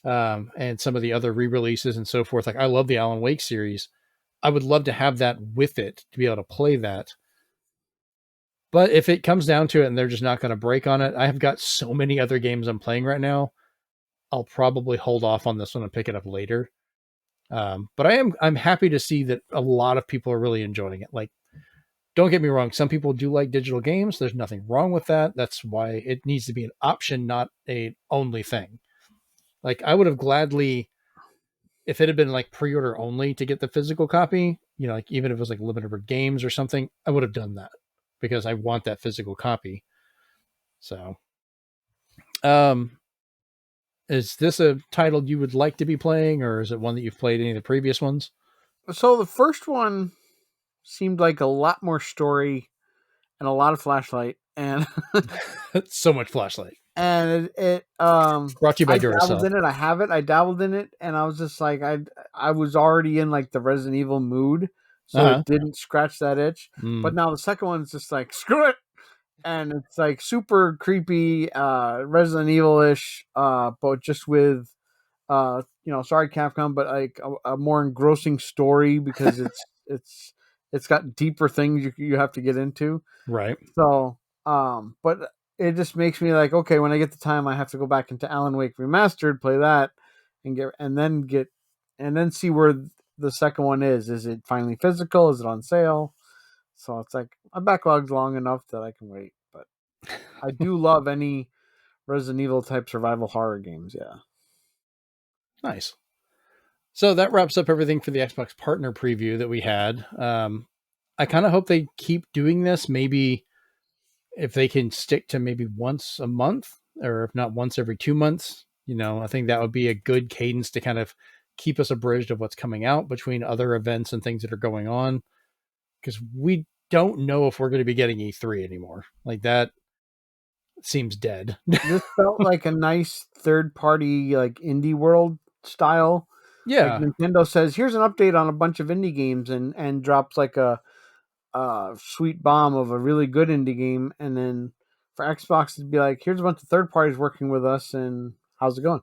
and some of the other re-releases and so forth. Like I love the Alan Wake series. I would love to have that with it to be able to play that. But if it comes down to it and they're just not going to break on it, I have got so many other games I'm playing right now. I'll probably hold off on this one and pick it up later. But I'm happy to see that a lot of people are really enjoying it. Like, don't get me wrong, some people do like digital games. There's nothing wrong with that. That's why it needs to be an option, not a only thing. Like I would have gladly, if it had been like pre-order only to get the physical copy, like even if it was like limited for games or something, I would have done that because I want that physical copy. So, um, is this a title you would like to be playing, or is it one that you've played any of the previous ones? So the first one seemed like a lot more story and a lot of flashlight, and So much flashlight. and it Brought to you by I dabbled Duracell. in it. I have it. I dabbled in it, and I was just like, I was already in like the Resident Evil mood, so Uh it didn't scratch that itch. huh. But now the second one's just like, screw it, and it's like super creepy, Resident Evil ish, but just with sorry Capcom, but like a more engrossing story because it's got deeper things you have to get into. Right. So, but it just makes me like, okay, when I get the time, I have to go back into Alan Wake Remastered, play that, and then get and then see where the second one is. Is it finally physical? Is it on sale? So it's like my backlog's long enough that I can wait. But I do love any Resident Evil type survival horror games. Yeah. Nice. So that wraps up everything for the Xbox partner preview that we had. I kind of hope they keep doing this. Maybe if they can stick to maybe once a month, or if not once every 2 months, I think that would be a good cadence to kind of keep us abridged of what's coming out between other events and things that are going on. Because we don't know if we're going to be getting E3 anymore. Like that seems dead. This felt like a nice third party, like indie world style. Like Yeah. Nintendo says, here's an update on a bunch of indie games, and drops like a sweet bomb of a really good indie game, and then for Xbox to be like, here's a bunch of third parties working with us, and how's it going?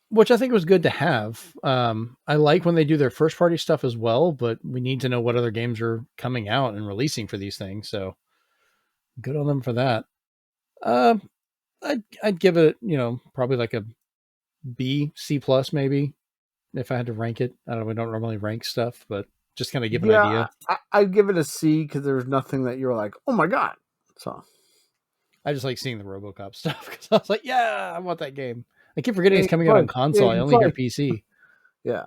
Which I think was good to have. I like when they do their first party stuff as well, but we need to know what other games are coming out and releasing for these things. So good on them for that. Um, I'd give it, probably like a B, C plus maybe if I had to rank it. I don't know. We don't normally rank stuff, but just kind of give an Yeah, idea. I'd give it a C because there's nothing that you're like, oh my god. So I just like seeing the RoboCop stuff because I was like, yeah, I want that game. I keep forgetting yeah, it's you can coming out on play. Yeah, console. you I can only hear play. PC. Yeah.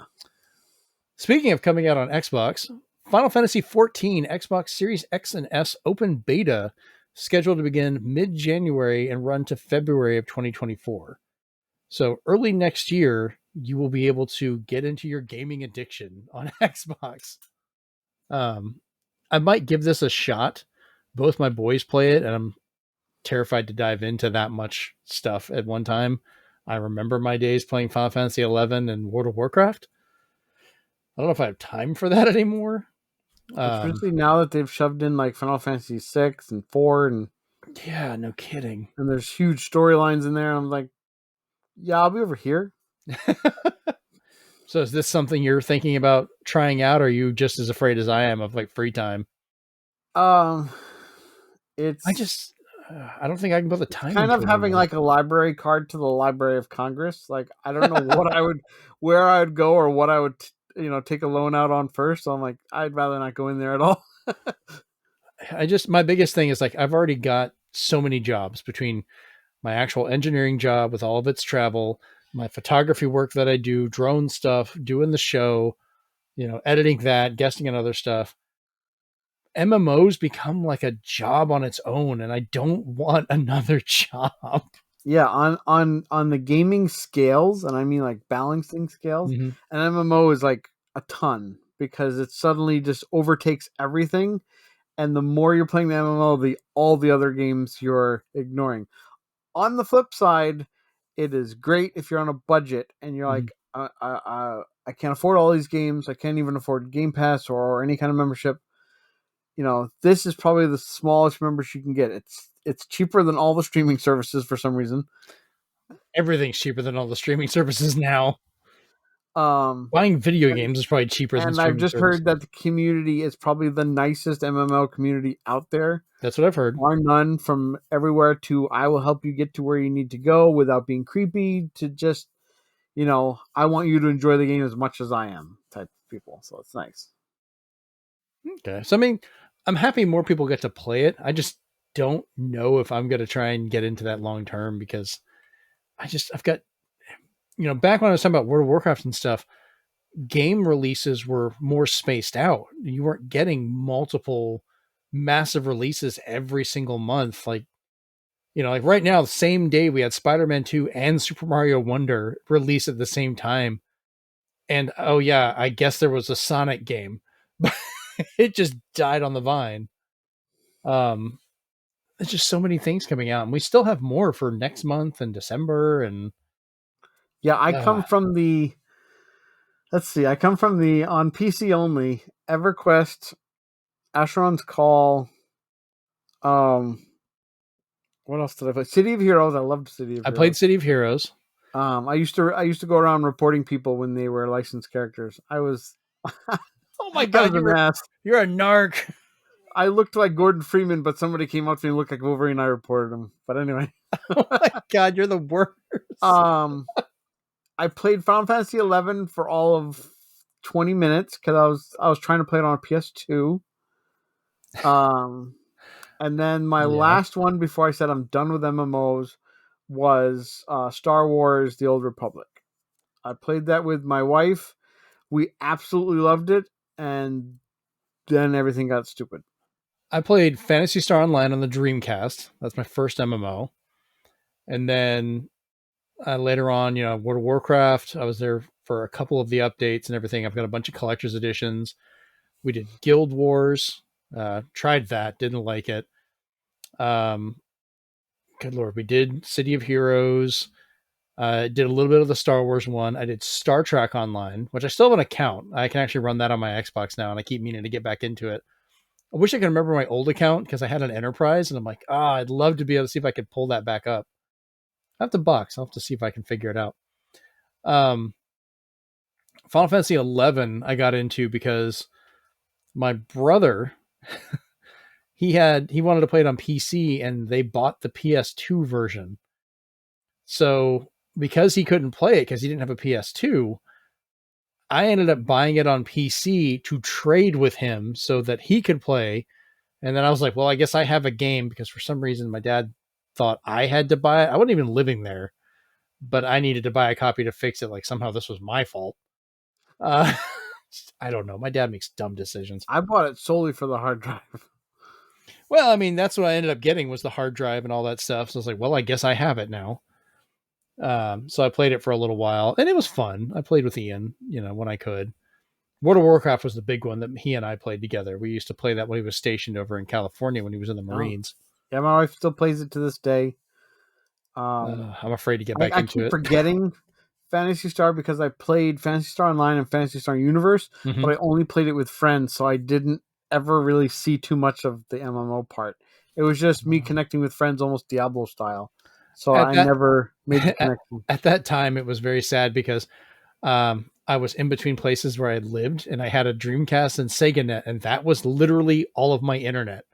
Speaking of coming out on Xbox, Final Fantasy XIV Xbox Series X and S open beta scheduled to begin mid-January and run to February of 2024. So early next year, you will be able to get into your gaming addiction on Xbox. Um, I might give this a shot. Both my boys play it, and I'm terrified to dive into that much stuff at one time. I remember my days playing Final Fantasy 11 and World of Warcraft. I don't know if I have time for that anymore. Um, Especially now that they've shoved in like Final Fantasy 6 and 4, yeah, no kidding. and there's huge storylines in there. I'm like, yeah, I'll be over here. So is this something you're thinking about trying out, or are you just as afraid as I am of like free time? Um, I it's just, I don't think I can put the it's time kind into of it having anymore. like a library card to the Library of Congress. Like, I don't know what I would, where I would go, or what I would, take a loan out on first. So I'm like, I'd rather not go in there at all. My biggest thing is like, I've already got so many jobs between my actual engineering job with all of its travel, my photography work that I do, drone stuff, doing the show, editing that, guesting on other stuff. MMOs become like a job on its own, and I don't want another job. Yeah, on the gaming scales, and I mean like balancing scales, Mm-hmm. an MMO is like a ton because it suddenly just overtakes everything. And the more you're playing the MMO, the all the other games you're ignoring. On the flip side, it is great if you're on a budget and you're Mm-hmm. like, I can't afford all these games. I can't even afford Game Pass or any kind of membership. This is probably the smallest membership you can get. It's cheaper than all the streaming services for some reason. Everything's cheaper than all the streaming services now. Um, Buying video and, games is probably cheaper than and I've streaming just heard services. that the community is probably the nicest MMO community out there. That's what I've heard. Bar none, from everywhere to I will help you get to where you need to go without being creepy to just, I want you to enjoy the game as much as I am type people. So it's nice. Okay. So, I mean, I'm happy more people get to play it. I just don't know if I'm going to try and get into that long term because I've got, back when I was talking about World of Warcraft and stuff, game releases were more spaced out. You weren't getting multiple massive releases every single month. Like right now, the same day we had Spider Man 2 and Super Mario Wonder release at the same time. And oh, yeah, I guess there was a Sonic game, but it just died on the vine. Um, there's just so many things coming out, and we still have more for next month and December. And Yeah, uh, I come from the on PC only EverQuest, Asheron's Call. Um, what else did I play? City of Heroes. I loved City of I played Heroes. City of Heroes. I used to go around reporting people when they were licensed characters. I was Oh my I was god, an ass. you're a narc. I looked like Gordon Freeman, but somebody came up to me and looked like Wolverine. I reported him. But anyway, Oh my god, you're the worst. um, I played Final Fantasy 11 for all of 20 minutes because I was trying to play it on a PS2. Um, and then my Yeah. last one before I said I'm done with MMOs was Star Wars: The Old Republic. I played that with my wife. We absolutely loved it, and then everything got stupid. I played Fantasy Star Online on the Dreamcast. That's my first MMO. And then later on, World of Warcraft. I was there for a couple of the updates and everything. I've got a bunch of collector's editions. We did Guild Wars. Tried that, didn't like it. Um, Good lord, we did City of Heroes. Did a little bit of the Star Wars one. I did Star Trek Online, which I still have an account. I can actually run that on my Xbox now, and I keep meaning to get back into it. I wish I could remember my old account because I had an Enterprise, and I'm like, I'd love to be able to see if I could pull that back up. I have the box. I'll have to see if I can figure it out. Um, Final Fantasy 11 I got into because my brother he wanted to play it on PC and they bought the PS2 version. So because he couldn't play it because he didn't have a PS2, I ended up buying it on PC to trade with him so that he could play. And then I was like, well, I guess I have a game because for some reason my dad thought I had to buy it. I wasn't even living there, but I needed to buy a copy to fix it. Like somehow this was my fault. Uh, I don't know. My dad makes dumb decisions. I bought it solely for the hard drive. Well, I mean, that's what I ended up getting was the hard drive and all that stuff. So I was like, well, I guess I have it now. So I played it for a little while and it was fun. I played with Ian, when I could. World of Warcraft was the big one that he and I played together. We used to play that when he was stationed over in California when he was in the Oh, Marines. yeah, my wife still plays it to this day. Um, I'm afraid to get I, back I into keep it. forgetting Fantasy Star because I played Fantasy Star Online and Fantasy Star Universe, Mm-hmm. but I only played it with friends, so I didn't ever really see too much of the MMO part. It was just me connecting with friends, almost Diablo style. So At I that never made the at, connection. at that time, it was very sad because I was in between places where I lived, and I had a Dreamcast and SegaNet, and that was literally all of my internet.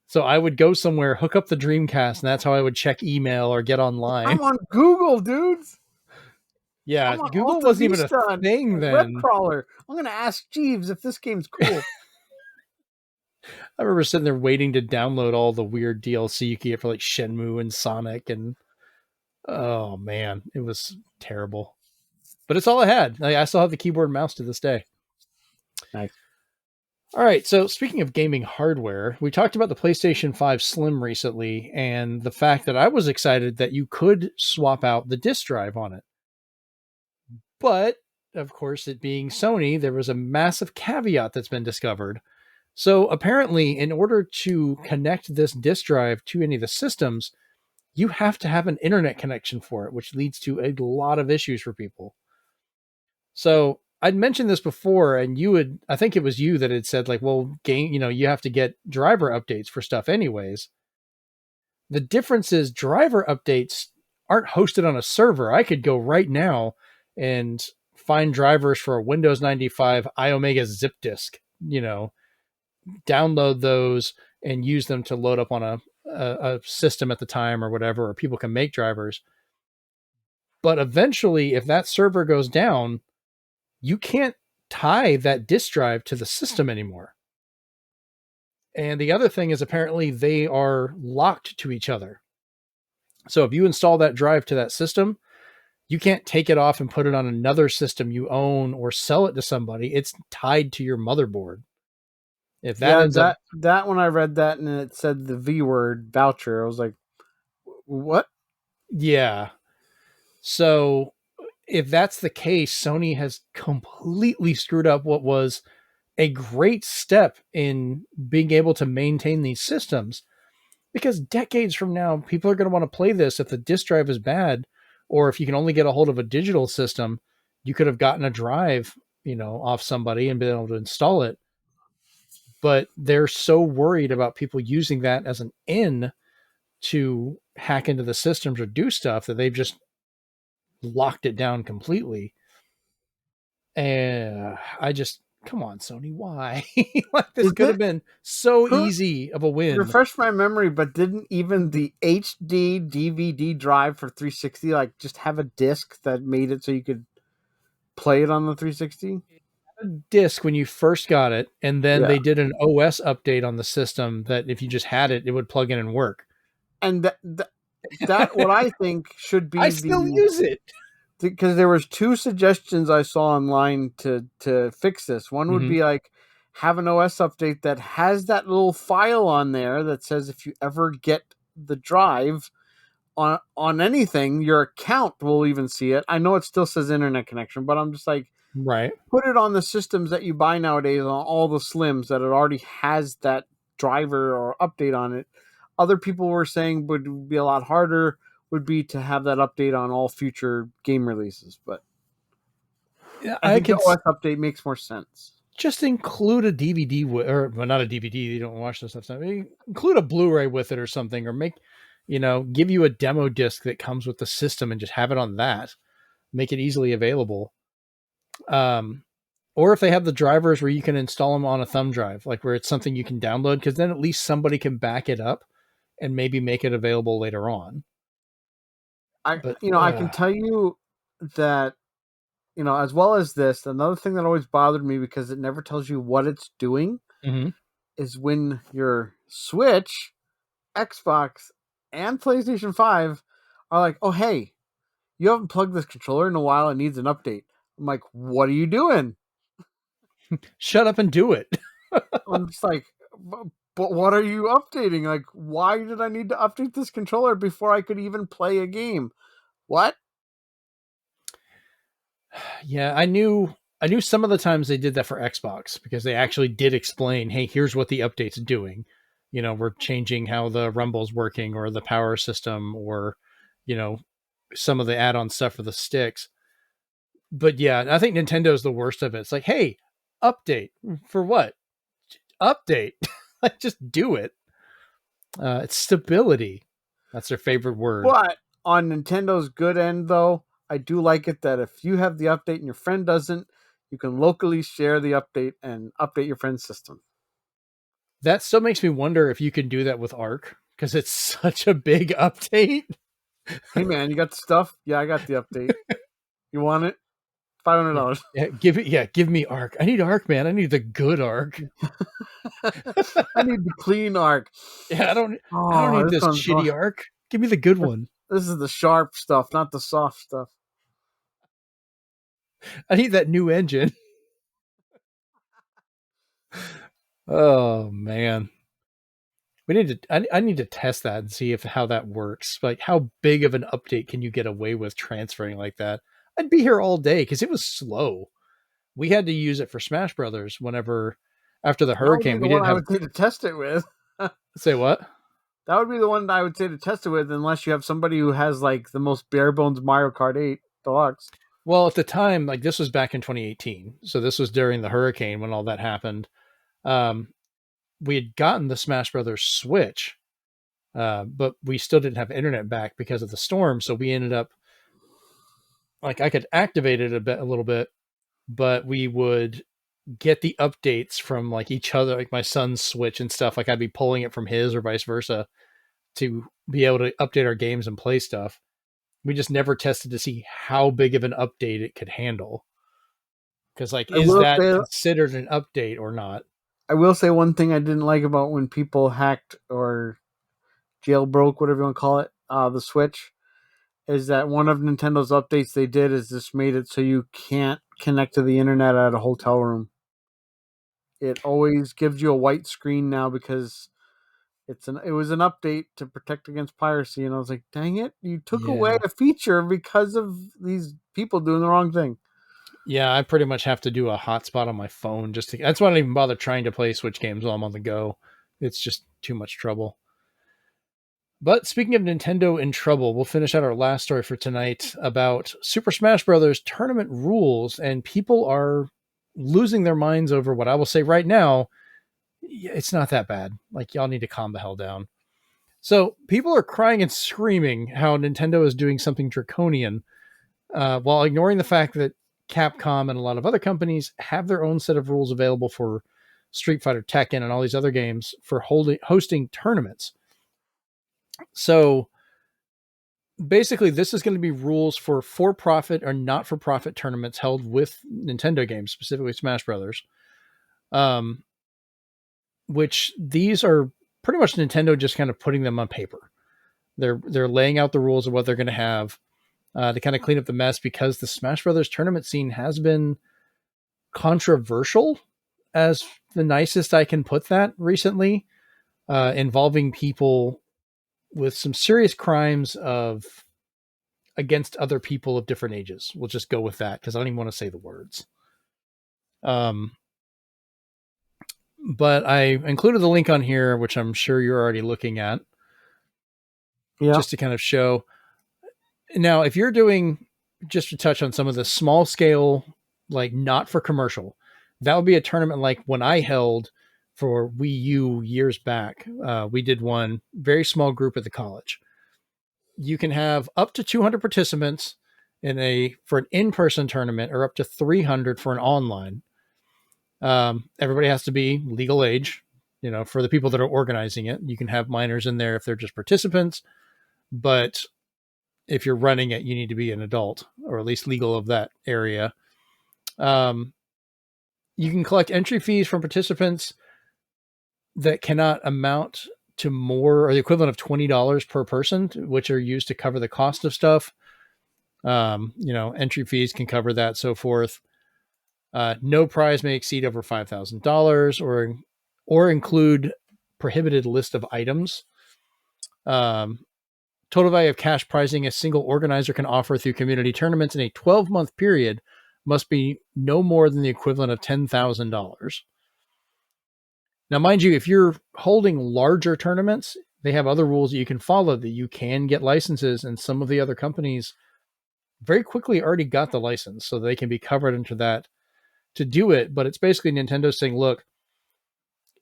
So I would go somewhere, hook up the Dreamcast, and that's how I would check email or get online. I'm on Google, dudes. Yeah, I'm on Google Alta wasn't even a Vista and thing web then. crawler. I'm gonna ask Jeeves if this game's cool. I remember sitting there waiting to download all the weird DLC you could get for like Shenmue and Sonic, and oh man, it was terrible. But it's all I had. I still have the keyboard and mouse to this day. Nice. All right, so speaking of gaming hardware, we talked about the PlayStation 5 Slim recently and the fact that I was excited that you could swap out the disk drive on it. But of course, it being Sony, there was a massive caveat that's been discovered. So apparently, in order to connect this disk drive to any of the systems, you have to have an internet connection for it, which leads to a lot of issues for people. So I'd mentioned this before, and I think it was you that had said, like, well, you have to get driver updates for stuff anyways. The difference is driver updates aren't hosted on a server. I could go right now and find drivers for a Windows 95 iOmega zip disk, download those and use them to load up on a system at the time or whatever, or people can make drivers. But eventually, if that server goes down, you can't tie that disk drive to the system anymore. And the other thing is apparently they are locked to each other. So if you install that drive to that system, you can't take it off and put it on another system you own or sell it to somebody. It's tied to your motherboard. If that Yeah, ends up, that when I read that and it said the V word voucher, I was like, what? yeah. So if that's the case, Sony has completely screwed up what was a great step in being able to maintain these systems. Because decades from now, people are going to want to play this. If the disk drive is bad, or if you can only get a hold of a digital system, you could have gotten a drive, off somebody and been able to install it. But they're so worried about people using that as an in to hack into the systems or do stuff that they've just locked it down completely. And come on, Sony, why? Like this Is could have it been so who easy of a win. refresh my memory? But didn't even the HD DVD drive for 360 like just have a disc that made it so you could play it on the 360? Disc when you first got it, and then Yeah, they did an OS update on the system that if you just had it, it would plug in and work. and that what I think should I be still the use it. because there was two suggestions I saw online to fix this. One would Mm-hmm. be like have an OS update that has that little file on there that says if you ever get the drive on anything, your account will even see it. I know it still says internet connection, but I'm just like Right. put it on the systems that you buy nowadays on all the slims that it already has that driver or update on it. Other people were saying would be a lot harder would be to have that update on all future game releases, but Yeah, I I think the could OS update makes more sense. just include a DVD or well, not a DVD. You don't watch this stuff. So include a Blu-ray with it or something, or make, give you a demo disc that comes with the system and just have it on that. Make it easily available. Um, or if they have the drivers where you can install them on a thumb drive, like where it's something you can download, because then at least somebody can back it up and maybe make it available later on. I But I can tell you that as well as this, another thing that always bothered me because it never tells you what it's doing mhm. is when your Switch, Xbox, and PlayStation 5 are like, "Oh, hey, you haven't plugged this controller in a while. It needs an update." I'm like, "What are you doing?" Shut up and do it. I'm just like, "But what are you updating? Like, why did I need to update this controller before I could even play a game? What?" Yeah, I knew some of the times they did that for Xbox because they actually did explain, hey, here's what the update's doing. We're changing how the rumble's working or the power system or, you know, some of the add-on stuff for the sticks. But yeah, I think Nintendo's the worst of it. It's like, hey, update for what? Update. Like just do it. It's stability. That's their favorite word. But on Nintendo's good end, though, I do like it that if you have the update and your friend doesn't, you can locally share the update and update your friend's system. That still makes me wonder if you can do that with Arc because it's such a big update. Hey man, you got the stuff? Yeah, I got the update. You want it? Yeah, $500. yeah, give me Arc. I need Arc, man. I need the good Arc. I need the clean arc. Yeah, I don't Oh, need this this one's shitty Arc. Give me the good one. this is the sharp stuff, not the soft stuff. I need that new engine. Oh man. I need to test that and see if how that works. Like how big of an update can you get away with transferring like that? I'd be here all day because it was slow. We had to use it for Smash Brothers whenever after the That would be hurricane the we one didn't I have would say to test it with. That say what? would be the one I would say to test it with, unless you have somebody who has like the most bare bones Mario Kart 8 Deluxe. Well, at the time, like this was back in 2018, so this was during the hurricane when all that happened. Um, we had gotten the Smash Brothers Switch, but we still didn't have internet back because of the storm. So we ended up like I could activate it a little bit, but we would get the updates from like each other, like my son's Switch and stuff. Like I'd be pulling it from his or vice versa to be able to update our games and play stuff. We just never tested to see how big of an update it could handle. Because like, I is will that say considered an update or not? I will say one thing I didn't like about when people hacked or jailbroke, whatever you want to call it, the Switch, is that one of Nintendo's updates they did is just made it so you can't connect to the internet at a hotel room. It always gives you a white screen now because it was an update to protect against piracy, and I was like, dang it, you took away Yeah. a feature because of these people doing the wrong thing. Yeah, I pretty much have to do a hotspot on my phone just to. That's why I don't even bother trying to play Switch games while I'm on the go. It's just too much trouble. But speaking of Nintendo in trouble, we'll finish out our last story for tonight about Super Smash Bros. Tournament rules, and people are losing their minds over what I will say right now. It's not that bad. Like, y'all need to calm the hell down. So, people are crying and screaming how Nintendo is doing something draconian while ignoring the fact that Capcom and a lot of other companies have their own set of rules available for Street Fighter, Tekken, and all these other games for hosting tournaments. So basically, this is going to be rules for profit or not for profit tournaments held with Nintendo games, specifically Smash Brothers. Um, which these are pretty much Nintendo just kind of putting them on paper. They're laying out the rules of what they're going to have to kind of clean up the mess, because the Smash Brothers tournament scene has been controversial, as the nicest I can put that, recently, involving people with some serious crimes of against other people of different ages. We'll just go with that because I don't even want to say the words. Um, but I included the link on here, which I'm sure you're already looking at, Yeah. just to kind of show. Now, if you're doing, just to touch on some of the small scale, like not for commercial, that would be a tournament like when I held for Wii U years back. We did one very small group at the college. You can have up to 200 participants for an in-person tournament, or up to 300 for an online. Everybody has to be legal age. For the people that are organizing it, you can have minors in there if they're just participants, but if you're running it, you need to be an adult, or at least legal of that area. Um, you can collect entry fees from participants that cannot amount to more, or the equivalent of $20 per person, which are used to cover the cost of stuff. Entry fees can cover that, so forth. No prize may exceed over $5,000, or include prohibited list of items. Total value of cash prizing a single organizer can offer through community tournaments in a 12-month period must be no more than the equivalent of $10,000. Now, mind you, if you're holding larger tournaments, they have other rules that you can follow, that you can get licenses, and some of the other companies very quickly already got the license, so they can be covered into that to do it. But it's basically Nintendo saying, look,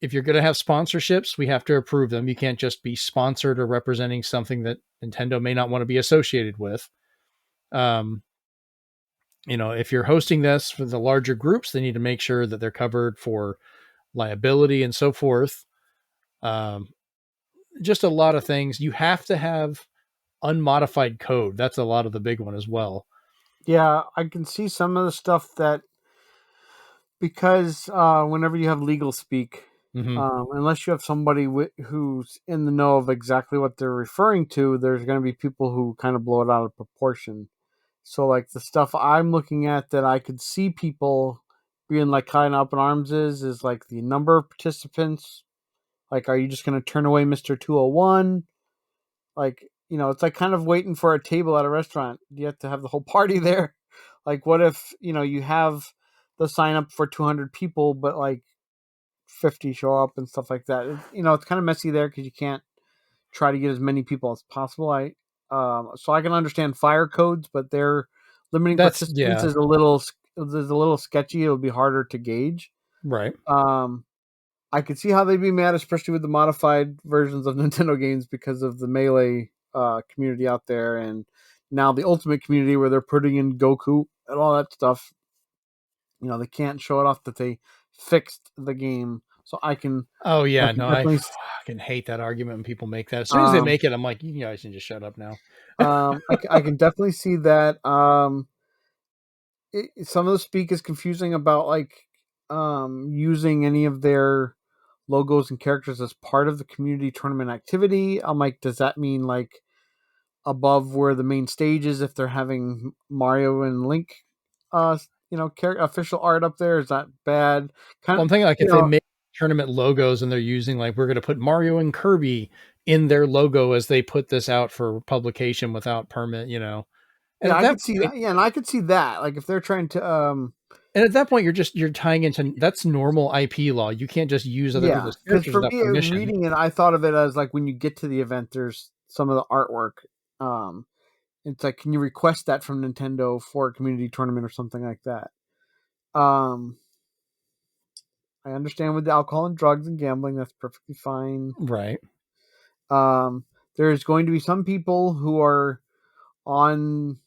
if you're going to have sponsorships, we have to approve them. You can't just be sponsored or representing something that Nintendo may not want to be associated with. Um, if you're hosting this for the larger groups, they need to make sure that they're covered for liability and so forth. Um, just a lot of things. You have to have unmodified code. That's a lot of the big one as well. Yeah, I can see some of the stuff that, because whenever you have legal speak, Mm-hmm. unless you have somebody who's in the know of exactly what they're referring to, there's going to be people who kind of blow it out of proportion. So, like, the stuff I'm looking at that I could see people being like kind of up in arms is like the number of participants. Like, are you just going to turn away Mr. 201? Like, it's like kind of waiting for a table at a restaurant. You have to have the whole party there. Like, what if, you have the sign up for 200 people, but like 50 show up and stuff like that? It's kind of messy there because you can't try to get as many people as possible. So I can understand fire codes, but their limiting That's, participants yeah, is a little sketchy. It'll be harder to gauge. right. Um, I could see how they'd be mad, especially with the modified versions of Nintendo games, because of the Melee community out there, and now the Ultimate community where they're putting in Goku and all that stuff. They can't show it off that they fixed the game. So I can, Oh I yeah, can no, I definitely, fucking hate that argument when people make that. As soon as they um, make it, I'm like, you guys can just shut up now. I can definitely see that. Some of the speak is confusing about like using any of their logos and characters as part of the community tournament activity. I'm like, does that mean like above where the main stage is, if they're having Mario and Link official art up there? Is that bad? Kind Well, of, I'm thinking, like, you if they know make tournament logos and they're using, like, we're going to put Mario and Kirby in their logo as they put this out for publication without permit. And yeah, at I that could see point, that. Yeah, and I could see that. Like if they're trying to you're tying into, that's normal IP law. You can't just use other yeah, people's because characters for without me permission. reading it, I thought of it as like when you get to the event, there's some of the artwork. Um it's like, can you request that from Nintendo for a community tournament or something like that? Um I understand with the alcohol and drugs and gambling, that's perfectly fine. Right. Um, there's going to be some people who are on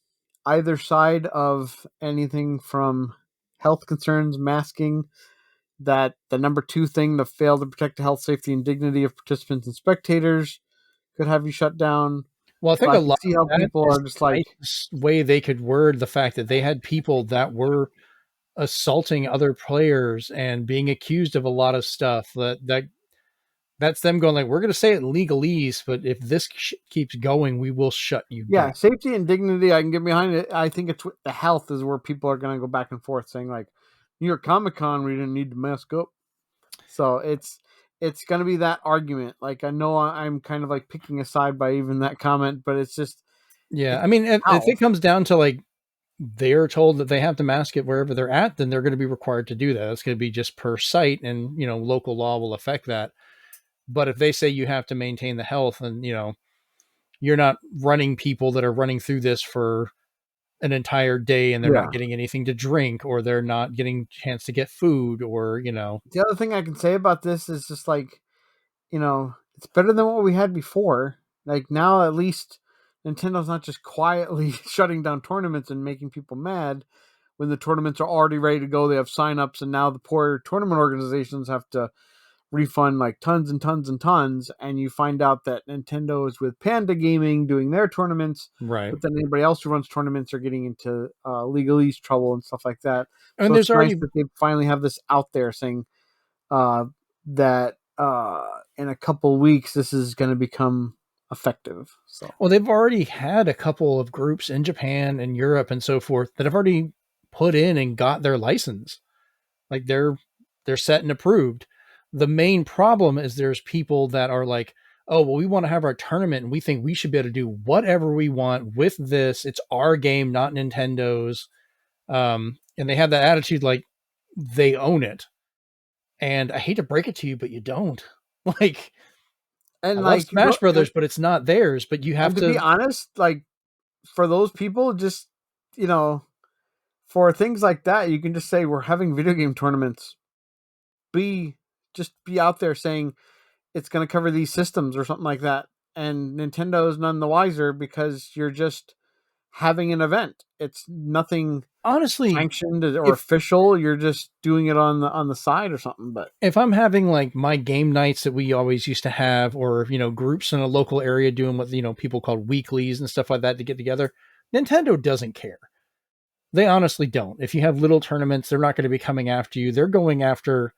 either side of anything from health concerns, masking, that the number two thing to fail to protect the health, safety, and dignity of participants and spectators could have you shut down. Well, I So think I a can lot see of how that people is are just the like, nicest way they could word the fact that they had people that were assaulting other players and being accused of a lot of stuff that's them going like, we're going to say it in legalese, but if this keeps going, we will shut you down. yeah, safety and dignity, I can get behind it. I think it's the health is where people are going to go back and forth saying like, New York Comic Con, we didn't need to mask up. So it's going to be that argument. Like I know I'm kind of like picking a side by even that comment, but it's just Yeah, it's I mean, if health. it comes down to like they're told that they have to mask it wherever they're at, then they're going to be required to do that. It's going to be just per site, and local law will affect that. But if they say you have to maintain the health, and you're not running people that are running through this for an entire day and they're not Yeah. getting anything to drink, or they're not getting a chance to get food, or The other thing I can say about this is just like, it's better than what we had before. Like now, at least Nintendo's not just quietly shutting down tournaments and making people mad when the tournaments are already ready to go. They have signups, and now the poor tournament organizations have to refund like tons and tons and tons. And you find out that Nintendo is with Panda Gaming doing their tournaments, right. but then anybody else who runs tournaments are getting into legalese trouble and stuff like that. And So there's it's nice already that they finally have this out there saying uh, that in a couple weeks this is going to become effective. So well, they've already had a couple of groups in Japan and Europe and so forth that have already put in and got their license. Like they're set and approved. The main problem is there's people that are like, oh, well, we want to have our tournament and we think we should be able to do whatever we want with this. It's our game, not Nintendo's. And they have that attitude like they own it. And I hate to break it to you, but you don't. Like, I and love like Smash Brothers, but it's not theirs. But you have and to be to. honest, like for those people, just you know, for things like that, you can just say we're having video game tournaments. Be just be out there saying it's going to cover these systems or something like that. And Nintendo is none the wiser because you're just having an event. It's nothing Honestly, sanctioned or if official. You're just doing it on the side or something. But if I'm having like my game nights that we always used to have, or groups in a local area doing what people called weeklies and stuff like that to get together, Nintendo doesn't care. They honestly don't. If you have little tournaments, they're not going to be coming after you. They're going after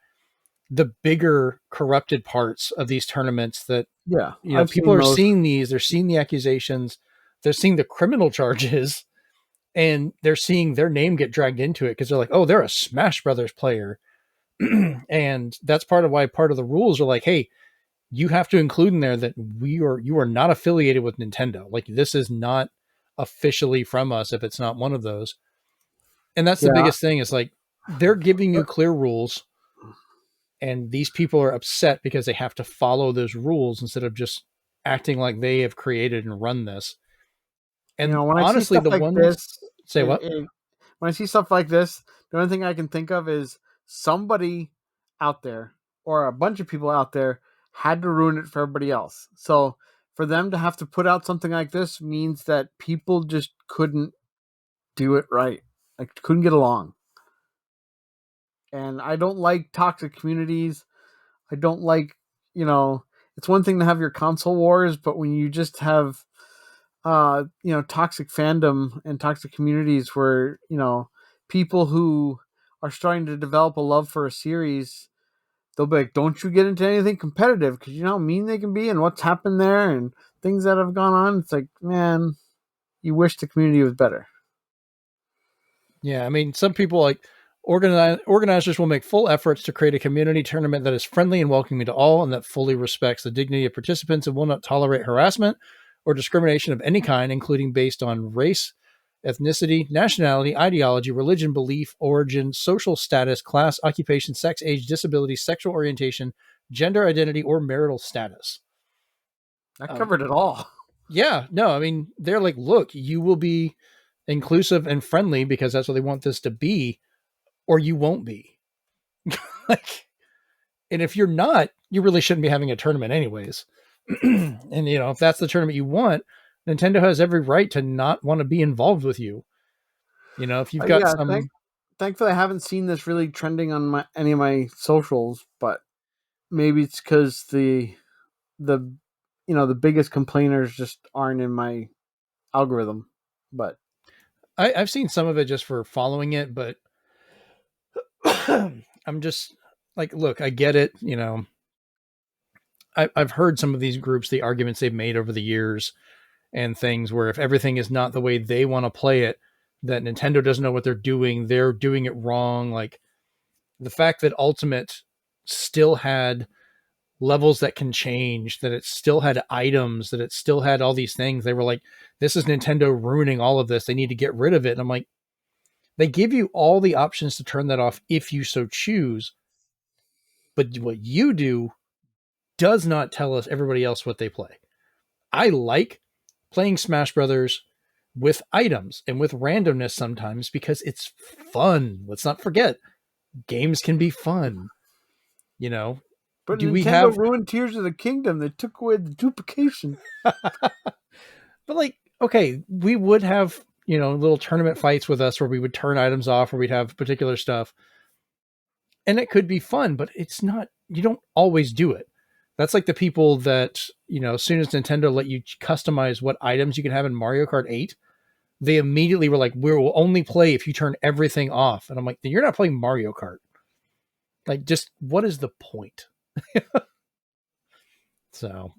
the bigger corrupted parts of these tournaments that yeah, I've people seen are those. seeing these, they're seeing the accusations, they're seeing the criminal charges, and they're seeing their name get dragged into it because they're like, oh, they're a Smash Brothers player. And that's part of why part of the rules are like, hey, you have to include in there that you are not affiliated with Nintendo. Like this is not officially from us if it's not one of those. And that's the Yeah, biggest thing is like they're giving you clear rules, and these people are upset because they have to follow those rules instead of just acting like they have created and run this. And when I see honestly, stuff the like ones this, say what? when I see stuff like this, the only thing I can think of is somebody out there or a bunch of people out there had to ruin it for everybody else. So for them to have to put out something like this means that people just couldn't do it right, like couldn't get along. And I don't like toxic communities. I don't like, it's one thing to have your console wars, but when you just have toxic fandom and toxic communities where, people who are starting to develop a love for a series, they'll be like, don't you get into anything competitive because you know how mean they can be and what's happened there and things that have gone on. It's like, man, you wish the community was better. Yeah, I mean, some people like organizers will make full efforts to create a community tournament that is friendly and welcoming to all and that fully respects the dignity of participants and will not tolerate harassment or discrimination of any kind, including based on race, ethnicity, nationality, ideology, religion, belief, origin, social status, class, occupation, sex, age, disability, sexual orientation, gender identity, or marital status. That Um, covered it all. yeah, no, I mean, they're like, look, you will be inclusive and friendly because that's what they want this to be, or you won't be. Like, and if you're not, you really shouldn't be having a tournament anyways. And if that's the tournament you want, Nintendo has every right to not want to be involved with you. If you've got Yeah, some, thankfully I haven't seen this really trending on any of my socials, but maybe it's because the the biggest complainers just aren't in my algorithm. But I've seen some of it just for following it, but I'm just like, look, I get it. I've heard some of these groups, the arguments they've made over the years and things where if everything is not the way they want to play it, that Nintendo doesn't know what they're doing it wrong. Like the fact that Ultimate still had levels that can change, that it still had items, that it still had all these things. They were like, this is Nintendo ruining all of this. They need to get rid of it. And I'm like, they give you all the options to turn that off if you so choose. But what you do does not tell us everybody else what they play. I like playing Smash Brothers with items and with randomness sometimes because it's fun. Let's not forget, games can be fun. You know, but do we Nintendo have, ruined Tears of the Kingdom. They took away the duplication. but like, okay, we would have, little tournament fights with us where we would turn items off or we'd have particular stuff. And it could be fun, but it's not, you don't always do it. That's like the people that, as soon as Nintendo let you customize what items you can have in Mario Kart 8, they immediately were like, we will only play if you turn everything off. And I'm like, then you're not playing Mario Kart. Like, just what is the point? So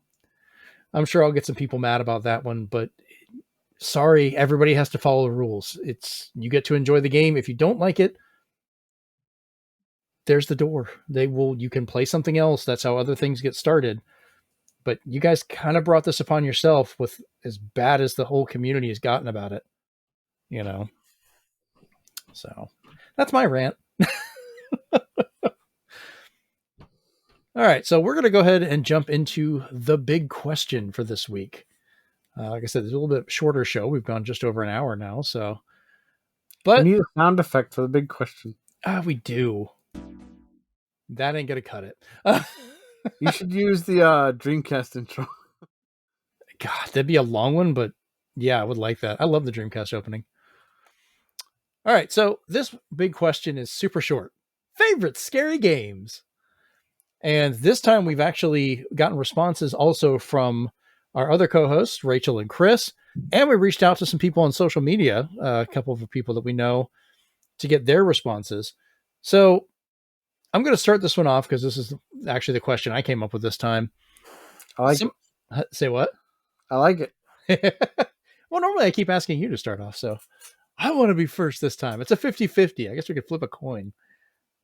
I'm sure I'll get some people mad about that one, but sorry, everybody has to follow the rules. You get to enjoy the game. If you don't like it, there's the door. You can play something else. That's how other things get started. But you guys kind of brought this upon yourself with as bad as the whole community has gotten about it, you know? So that's my rant. All right. So we're going to go ahead and jump into the big question for this week. Like I said, it's a little bit shorter show. We've gone just over an hour now. So, We but need a sound effect for the big question. we do. That ain't going to cut it. You should use the Dreamcast intro. God, that'd be a long one, but yeah, I would like that. I love the Dreamcast opening. All right. So this big question is super short. Favorite scary games? And this time we've actually gotten responses also from our other co-hosts, Rachel and Chris. And we reached out to some people on social media, a couple of people that we know, to get their responses. So I'm going to start this one off because this is actually the question I came up with this time. I like it. Say what? I like it. Well, normally I keep asking you to start off. So I want to be first this time. It's a 50-50. I guess we could flip a coin,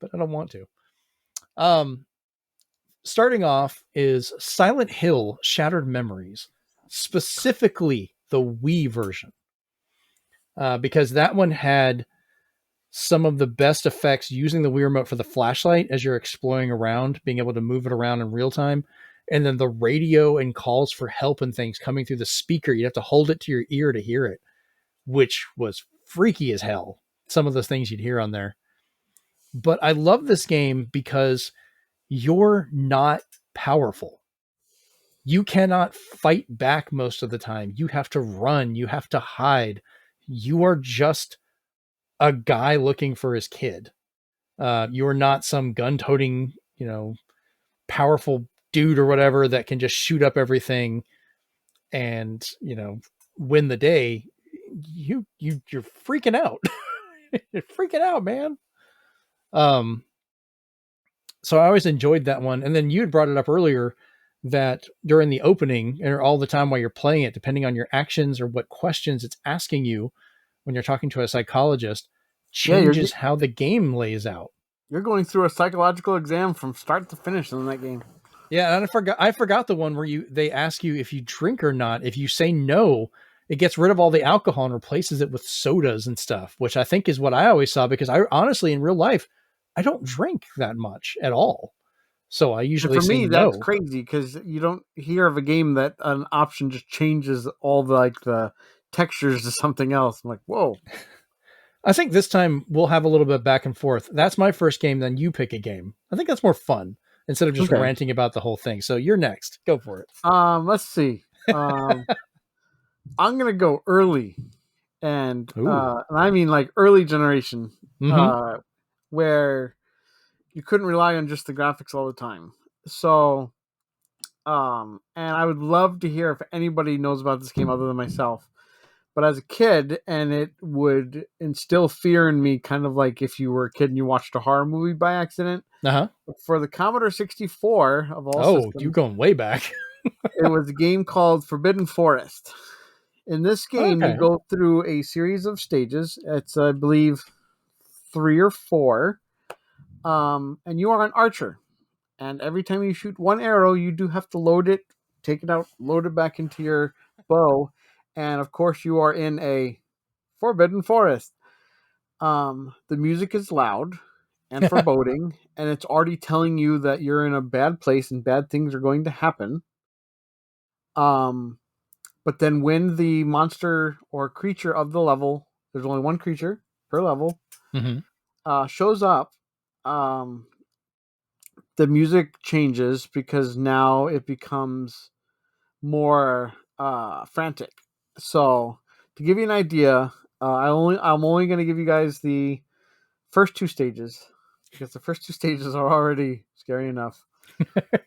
but I don't want to. Starting off is Silent Hill Shattered Memories, specifically the Wii version, because that one had some of the best effects using the Wii remote for the flashlight as you're exploring around, being able to move it around in real time. And then the radio and calls for help and things coming through the speaker. You'd have to hold it to your ear to hear it, which was freaky as hell. Some of those things you'd hear on there. But I love this game because you're not powerful. You cannot fight back most of the time. You have to run. You have to hide. You are just a guy looking for his kid. You are not some gun-toting, powerful dude or whatever that can just shoot up everything and, win the day. You're freaking out. You're freaking out, man. So I always enjoyed that one. And then you had brought it up earlier that during the opening or all the time while you're playing it, depending on your actions or what questions it's asking you when you're talking to a psychologist, changes how the game lays out. You're going through a psychological exam from start to finish in that game. Yeah, and I forgot the one where they ask you if you drink or not. If you say no, it gets rid of all the alcohol and replaces it with sodas and stuff, which I think is what I always saw because I honestly in real life I don't drink that much at all. So I usually and for say me, no. that's crazy because you don't hear of a game that an option just changes all the textures to something else. I'm like, whoa. I think this time we'll have a little bit back and forth. That's my first game, then you pick a game. I think that's more fun instead of just ranting about the whole thing. So you're next. Go for it. Let's see. I'm gonna go early. Ooh. And I mean like early generation, Mm-hmm. uh, where you couldn't rely on just the graphics all the time. So, and I would love to hear if anybody knows about this game other than myself. But as a kid, and it would instill fear in me, kind of like if you were a kid and you watched a horror movie by accident. Uh-huh. For the Commodore 64 of all Oh, you're systems, going way back. it was a game called Forbidden Forest. In this game, you Okay. go through a series of stages. It's, I believe, three or four. And you are an archer. And every time you shoot one arrow, you do have to load it, take it out, load it back into your bow. And of course, you are in a forbidden forest. The music is loud and foreboding, and it's already telling you that you're in a bad place and bad things are going to happen. Um, but then when the monster or creature of the level, there's only one creature per level, Mm-hmm. shows up, um, the music changes because now it becomes more frantic. So to give you an idea, I'm only going to give you guys the first two stages because the first two stages are already scary enough.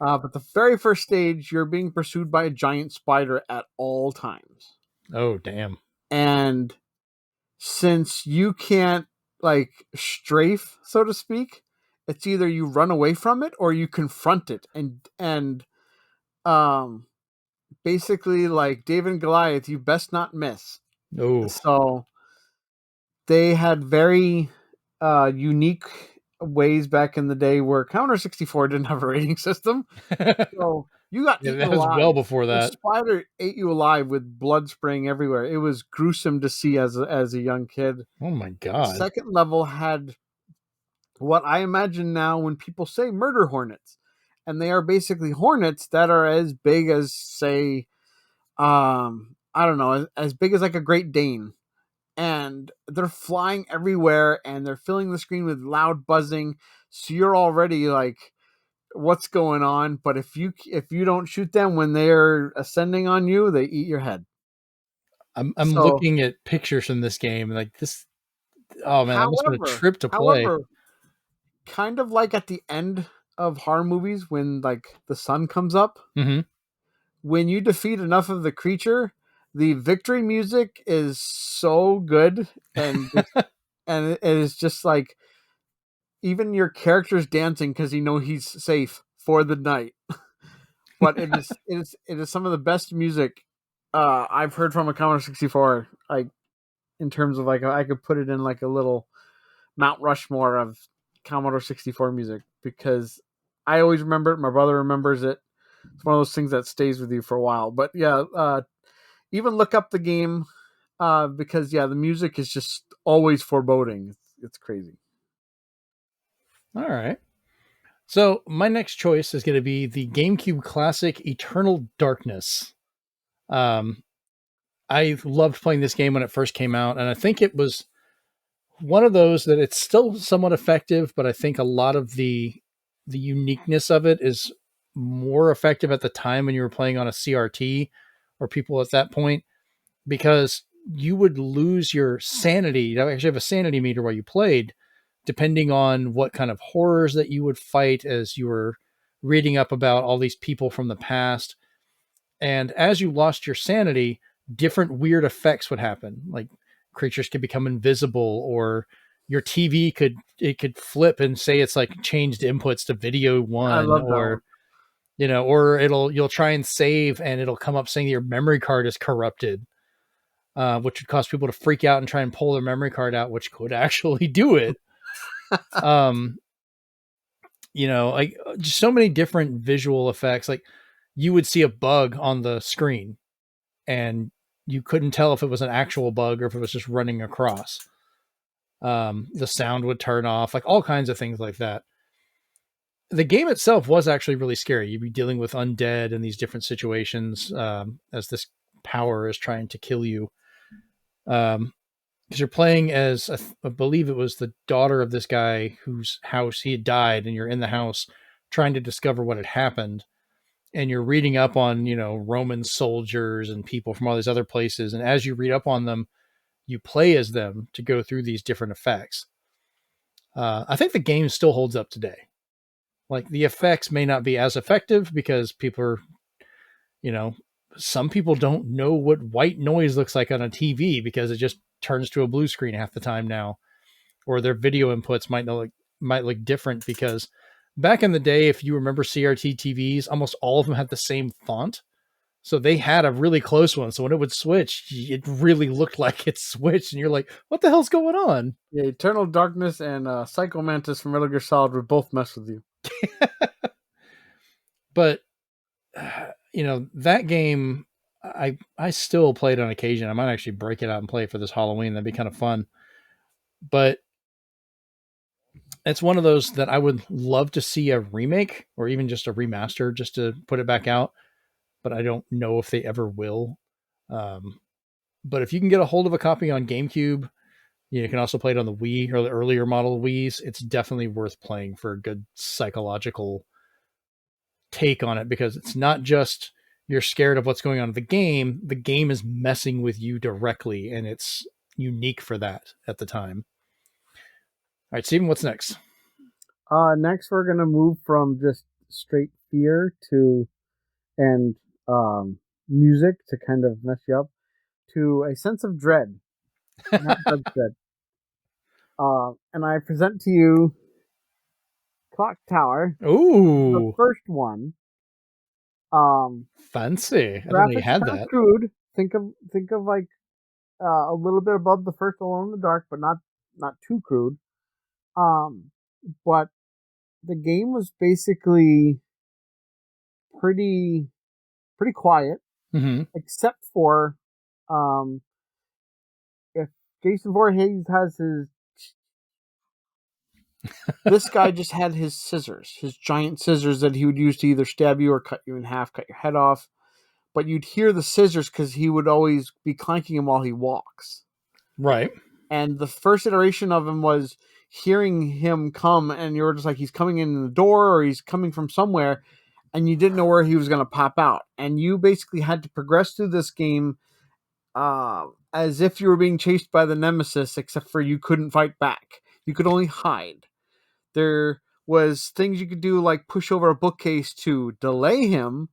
But the very first stage, you're being pursued by a giant spider at all times, Oh, damn. and since you can't like strafe, so to speak, it's either you run away from it or you confront it, and um basically like David and Goliath, you best not miss. Oh. So they had very unique ways back in the day where Counter 64 didn't have a rating system. Yeah, So you got eaten that was well alive. before The that. spider ate you alive with blood spraying everywhere. It was gruesome to see as a young kid. Oh my The god. second level had what I imagine now when people say murder hornets. And they are basically hornets that are as big as, say, I don't know, as big as like a Great Dane. And they're flying everywhere and they're filling the screen with loud buzzing. So you're already like, what's going on? But if you don't shoot them when they're ascending on you, they eat your head. I'm So looking at pictures from this game like this. Oh man, that must have been a however, trip to play. however, kind of like at the end of horror movies when like the sun comes up, Mm-hmm. when you defeat enough of the creature, the victory music is so good and it is just like even your character's dancing because you know he's safe for the night. But it is some of the best music I've heard from a Commodore 64. Like in terms of like I could put it in like a little Mount Rushmore of Commodore 64 music because I always remember it. My brother remembers it. It's one of those things that stays with you for a while. But yeah, even look up the game because yeah, the music is just always foreboding. It's crazy. All right. So my next choice is going to be the GameCube classic Eternal Darkness. Um, I loved playing this game when it first came out, and I think it was one of those that it's still somewhat effective, but I think a lot of the uniqueness of it is more effective at the time when you were playing on a CRT or people at that point because you would lose your sanity. You actually have a sanity meter while you played, depending on what kind of horrors that you would fight as you were reading up about all these people from the past. And as you lost your sanity, different weird effects would happen. Like creatures could become invisible, or your TV could flip and say it's like changed inputs to video I one, love that one. or or you'll try and save and it'll come up saying that your memory card is corrupted, which would cause people to freak out and try and pull their memory card out, which could actually do it. Um, like just so many different visual effects. Like you would see a bug on the screen and you couldn't tell if it was an actual bug or if it was just running across. The sound would turn off, like all kinds of things like that. The game itself was actually really scary. You'd be dealing with undead in these different situations as this power is trying to kill you. Because you're playing as, I believe it was the daughter of this guy whose house he had died, and you're in the house trying to discover what had happened. And you're reading up on, Roman soldiers and people from all these other places. And as you read up on them, you play as them to go through these different effects. I think the game still holds up today. Like the effects may not be as effective because people are, you know, some people don't know what white noise looks like on a TV because it just turns to a blue screen half the time now, or their video inputs might look different because back in the day, if you remember CRT TVs, almost all of them had the same font. So they had a really close one. So when it would switch, it really looked like it switched, and you're like, "What the hell's going on?" Yeah, Eternal Darkness and Psycho Mantis from Metal Gear Solid would both mess with you. But that game, I still play it on occasion. I might actually break it out and play it for this Halloween. That'd be kind of fun. But it's one of those that I would love to see a remake or even just a remaster just to put it back out. But I don't know if they ever will. Um, but if you can get a hold of a copy on GameCube, you can also play it on the Wii or the earlier model Wii's. It's definitely worth playing for a good psychological take on it because it's not just you're scared of what's going on in the game is messing with you directly, and it's unique for that at the time. All right, Steven, what's next? Next, we're gonna move from just straight fear to and music to kind of mess you up to a sense of dread, not judge dread. And I present to you Clock Tower, the Ooh, first one. Um, fancy. I didn't know you Graphics had kind of that. crude. Think of like a little bit above the first Alone in the Dark, but not too crude. Um, but the game was basically pretty pretty quiet, Mm-hmm. except for um, if Jason Voorhees has his, this guy just had his scissors, his giant scissors that he would use to either stab you or cut you in half, cut your head off. But you'd hear the scissors because he would always be clanking them while he walks. Right. And the first iteration of him was hearing him come, and you were just like, he's coming in the door or he's coming from somewhere, and you didn't know where he was going to pop out. And you basically had to progress through this game as if you were being chased by the nemesis, except for you couldn't fight back. You could only hide. There was things you could do like push over a bookcase to delay him,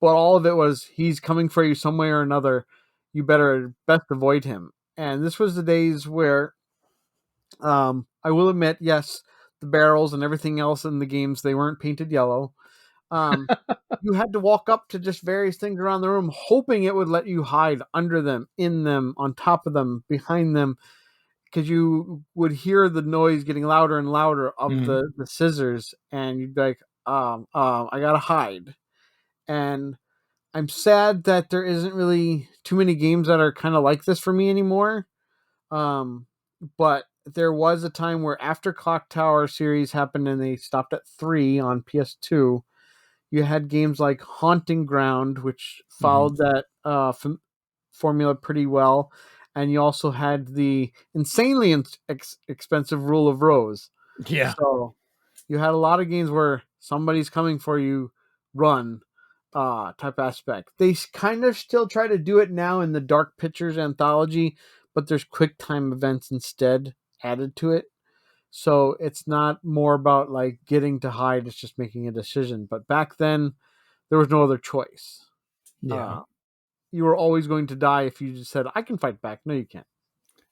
but all of it was he's coming for you some way or another. You better best avoid him. And this was the days where I will admit, yes, the barrels and everything else in the games, they weren't painted yellow. Um, you had to walk up to just various things around the room, hoping it would let you hide under them, in them, on top of them, behind them, because you would hear the noise getting louder and louder of Mm-hmm. the scissors, and you'd be like, I gotta hide. And I'm sad that there isn't really too many games that are kind of like this for me anymore. Um, but there was a time where after Clock Tower series happened and they stopped at 3 on PS2, you had games like Haunting Ground, which Mm-hmm. followed that formula pretty well. And you also had the insanely expensive Rule of Rose. Yeah. So you had a lot of games where somebody's coming for you, run type aspect. They kind of still try to do it now in the Dark Pictures anthology, but there's quick time events instead added to it. So it's not more about like getting to hide, it's just making a decision. But back then, there was no other choice. Yeah. Uh, you were always going to die if you just said, I can fight back. No, you can't.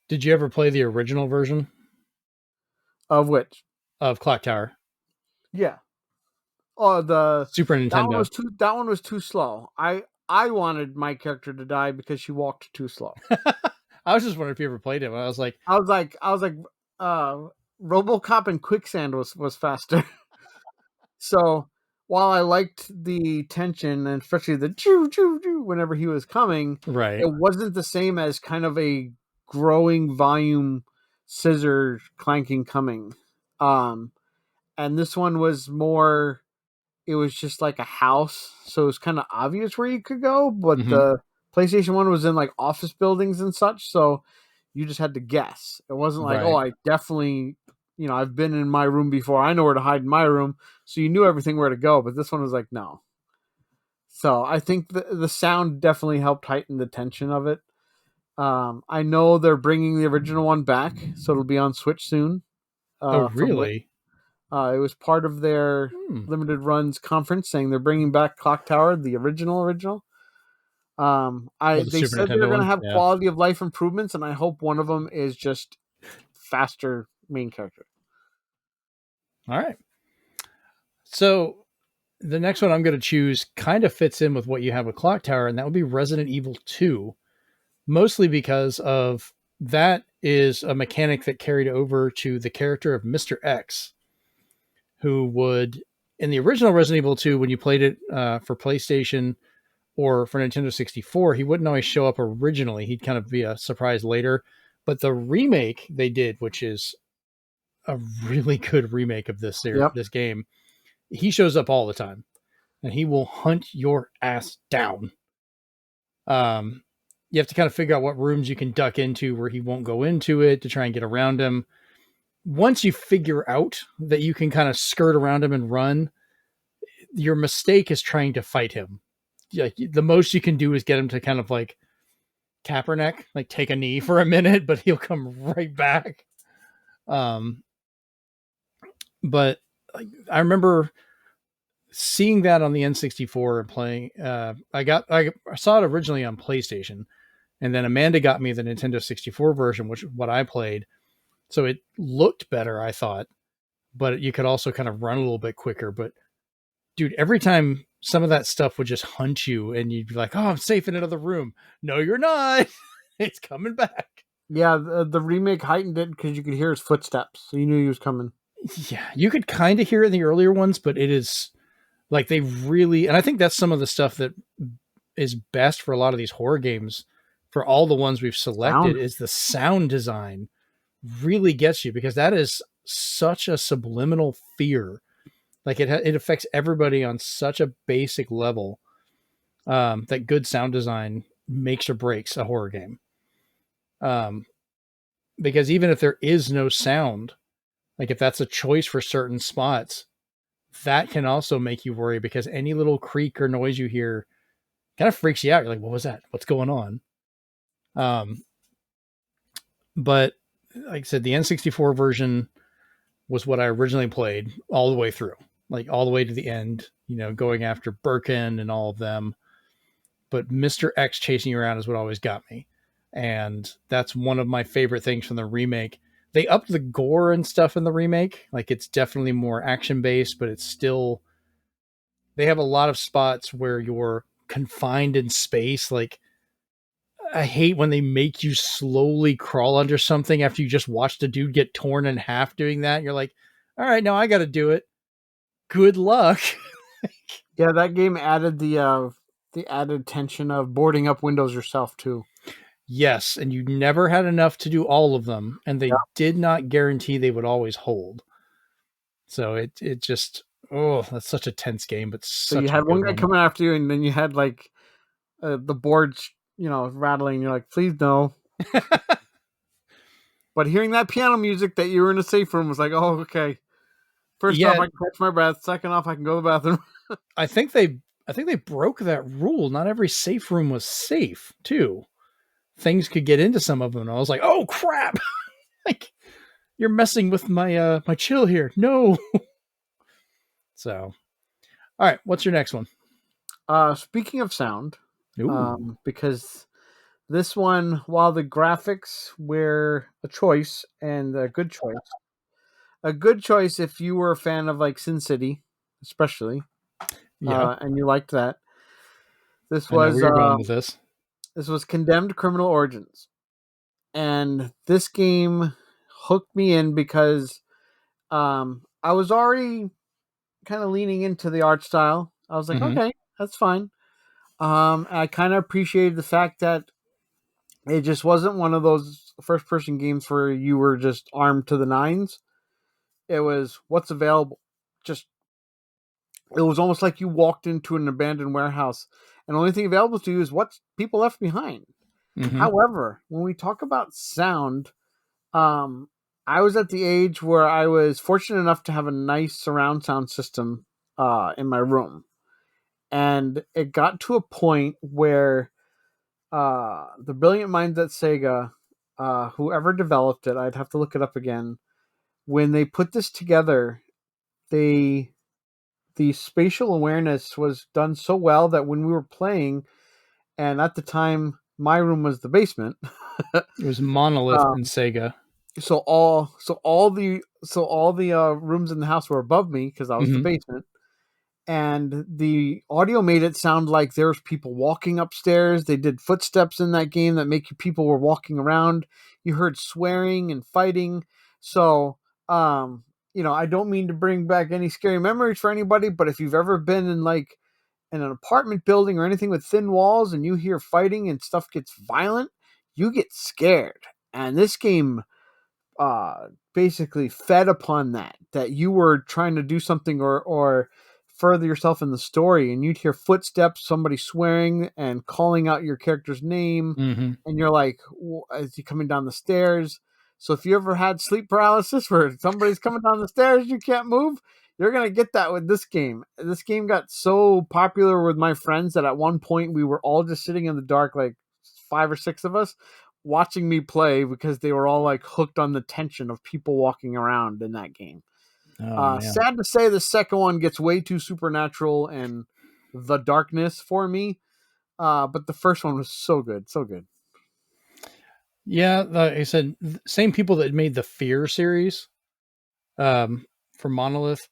Did you ever play the original version Of which? of Clock Tower? Yeah. Oh, Super Nintendo. that one was too slow. I wanted my character to die because she walked too slow. I was just wondering if you ever played it. I was like, I was like, uh, RoboCop and Quicksand was faster. So while I liked the tension and especially the choo choo choo whenever he was coming, right. it wasn't the same as kind of a growing volume scissor clanking coming. Um, and this one was more. It was just like a house, so it was kind of obvious where you could go. But Mm-hmm. the PlayStation One was in like office buildings and such, so you just had to guess. It wasn't like, oh, Right. I definitely, I've been in my room before. I know where to hide in my room, so you knew everything where to go. But this one was like, no. So I think the sound definitely helped heighten the tension of it. I know they're bringing the original one back, so it'll be on Switch soon. Oh, From what really? it was part of their Hmm. limited runs conference, saying they're bringing back Clock Tower, the original. Oh, I the they Super said they Nintendo were going to one? have Yeah. quality of life improvements, and I hope one of them is just faster main character. All right. So the next one I'm going to choose kind of fits in with what you have with Clock Tower, and that would be Resident Evil 2, mostly because of that is a mechanic that carried over to the character of Mr. X, who would, in the original Resident Evil 2, when you played it for PlayStation or for Nintendo 64, he wouldn't always show up originally. He'd kind of be a surprise later. But the remake they did, which is a really good remake of Yep. this game, he shows up all the time and he will hunt your ass down. Um, you have to kind of figure out what rooms you can duck into where he won't go into it to try and get around him. Once you figure out that you can kind of skirt around him and run, your mistake is trying to fight him. Like the most you can do is get him to kind of like Kaepernick, like take a knee for a minute, but he'll come right back. Um, but like, I remember seeing that on the N64 and playing. I saw it originally on PlayStation, and then Amanda got me the Nintendo 64 version, which what I played. So it looked better, I thought, but you could also kind of run a little bit quicker. But dude, every time some of that stuff would just hunt you, and you'd be like, "Oh, I'm safe in another room." No, you're not. It's coming back. Yeah, the remake heightened it because you could hear his footsteps, so you knew he was coming. Yeah, you could kind of hear it in the earlier ones, but it is like they really, and I think that's some of the stuff that is best for a lot of these horror games. For all the ones we've selected, Sound. is the sound design really gets you because that is such a subliminal fear. Like it affects everybody on such a basic level that good sound design makes or breaks a horror game. Um, because even if there is no sound, like if that's a choice for certain spots, that can also make you worry because any little creak or noise you hear kind of freaks you out. You're like, what was that? What's going on? Um, but like I said, the N64 version was what I originally played all the way through, like all the way to the end, going after Birkin and all of them. But Mr. X chasing you around is what always got me. And that's one of my favorite things from the remake. They upped the gore and stuff in the remake. Like it's definitely more action based, but it's still, they have a lot of spots where you're confined in space. Like I hate when they make you slowly crawl under something after you just watched a dude get torn in half doing that. You're like, all right, now I got to do it. Good luck. Yeah, that game added the added tension of boarding up windows yourself too. Yes, and you never had enough to do all of them, and they Yeah. did not guarantee they would always hold. So it just, oh, that's such a tense game, but So you such a had one good guy one. coming after you, and then you had like the boards, rattling. You're like, please no. But hearing that piano music that you were in a safe room was like, oh, okay. First off, Yeah, I can catch my breath. Second off, I can go to the bathroom. I think they broke that rule. Not every safe room was safe, too. Things could get into some of them. And I was like, "Oh crap. Like you're messing with my chill here." No. So, all right, what's your next one? Speaking of sound, Ooh. because this one, while the graphics were a choice and a good choice if you were a fan of like Sin City, especially, Yeah, and you liked that. This I know where was you're going with this. Condemned Criminal Origins, and this game hooked me in because I was already kind of leaning into the art style. I was like, Mhm. okay, that's fine. I kind of appreciated the fact that it just wasn't one of those first person games where you were just armed to the nines. It was what's available. Just it was almost like you walked into an abandoned warehouse and the only thing available to you is what people left behind. Mhm. However, when we talk about sound, um, I was at the age where I was fortunate enough to have a nice surround sound system in my room. And it got to a point where the brilliant minds at Sega, whoever developed it, I'd have to look it up again. When they put this together, they the spatial awareness was done so well that when we were playing, and at the time my room was the basement. It was Monolith um, and Sega. so all the rooms in the house were above me because I was the Mm-hmm. basement, and the audio made it sound like there was people walking upstairs. They did footsteps in that game that make you people were walking around. You heard swearing and fighting. So, um, I don't mean to bring back any scary memories for anybody, but if you've ever been in an apartment building or anything with thin walls and you hear fighting and stuff gets violent, you get scared. And this game basically fed upon that you were trying to do something or further yourself in the story, and you'd hear footsteps, somebody swearing and calling out your character's name, Mm-hmm. and you're like, is he coming down the stairs? So if you ever had sleep paralysis where somebody's coming down the stairs, you can't move, you're gonna get that with this game. This game got so popular with my friends that at one point we were all just sitting in the dark, like 5 or 6 of us, watching me play because they were all like hooked on the tension of people walking around in that game. Oh man. Sad to say, the second one gets way too supernatural and the darkness for me. But the first one was so good, so good. Yeah, like I said, same people that made the Fear series um, for Monolith.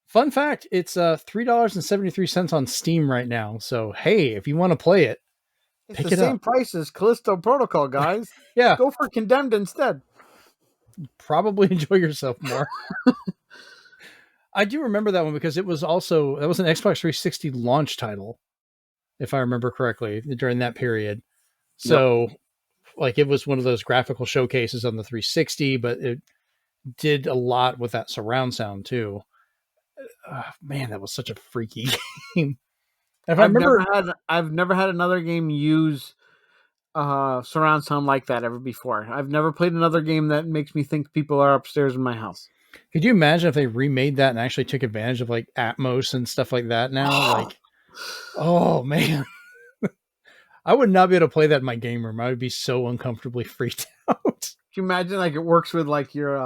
Fun fact: it's $3.73 on Steam right now. So hey, if you want to play it, It's the pick it same up. price as Callisto Protocol, guys. Yeah, Go for Condemned instead. probably enjoy yourself more. I do remember that one because that was an Xbox 360 launch title, if I remember correctly, during that period. Yep. So like it was one of those graphical showcases on the 360, but it did a lot with that surround sound too. Man, that was such a freaky game. If I remember, I've never had another game use surround sound like that ever before. I've never played another game that makes me think people are upstairs in my house. could you imagine if they remade that and actually took advantage of like Atmos and stuff like that now? Oh, Like, oh man, I would not be able to play that in my game room. I would be so uncomfortably freaked out. can you imagine like it works with like your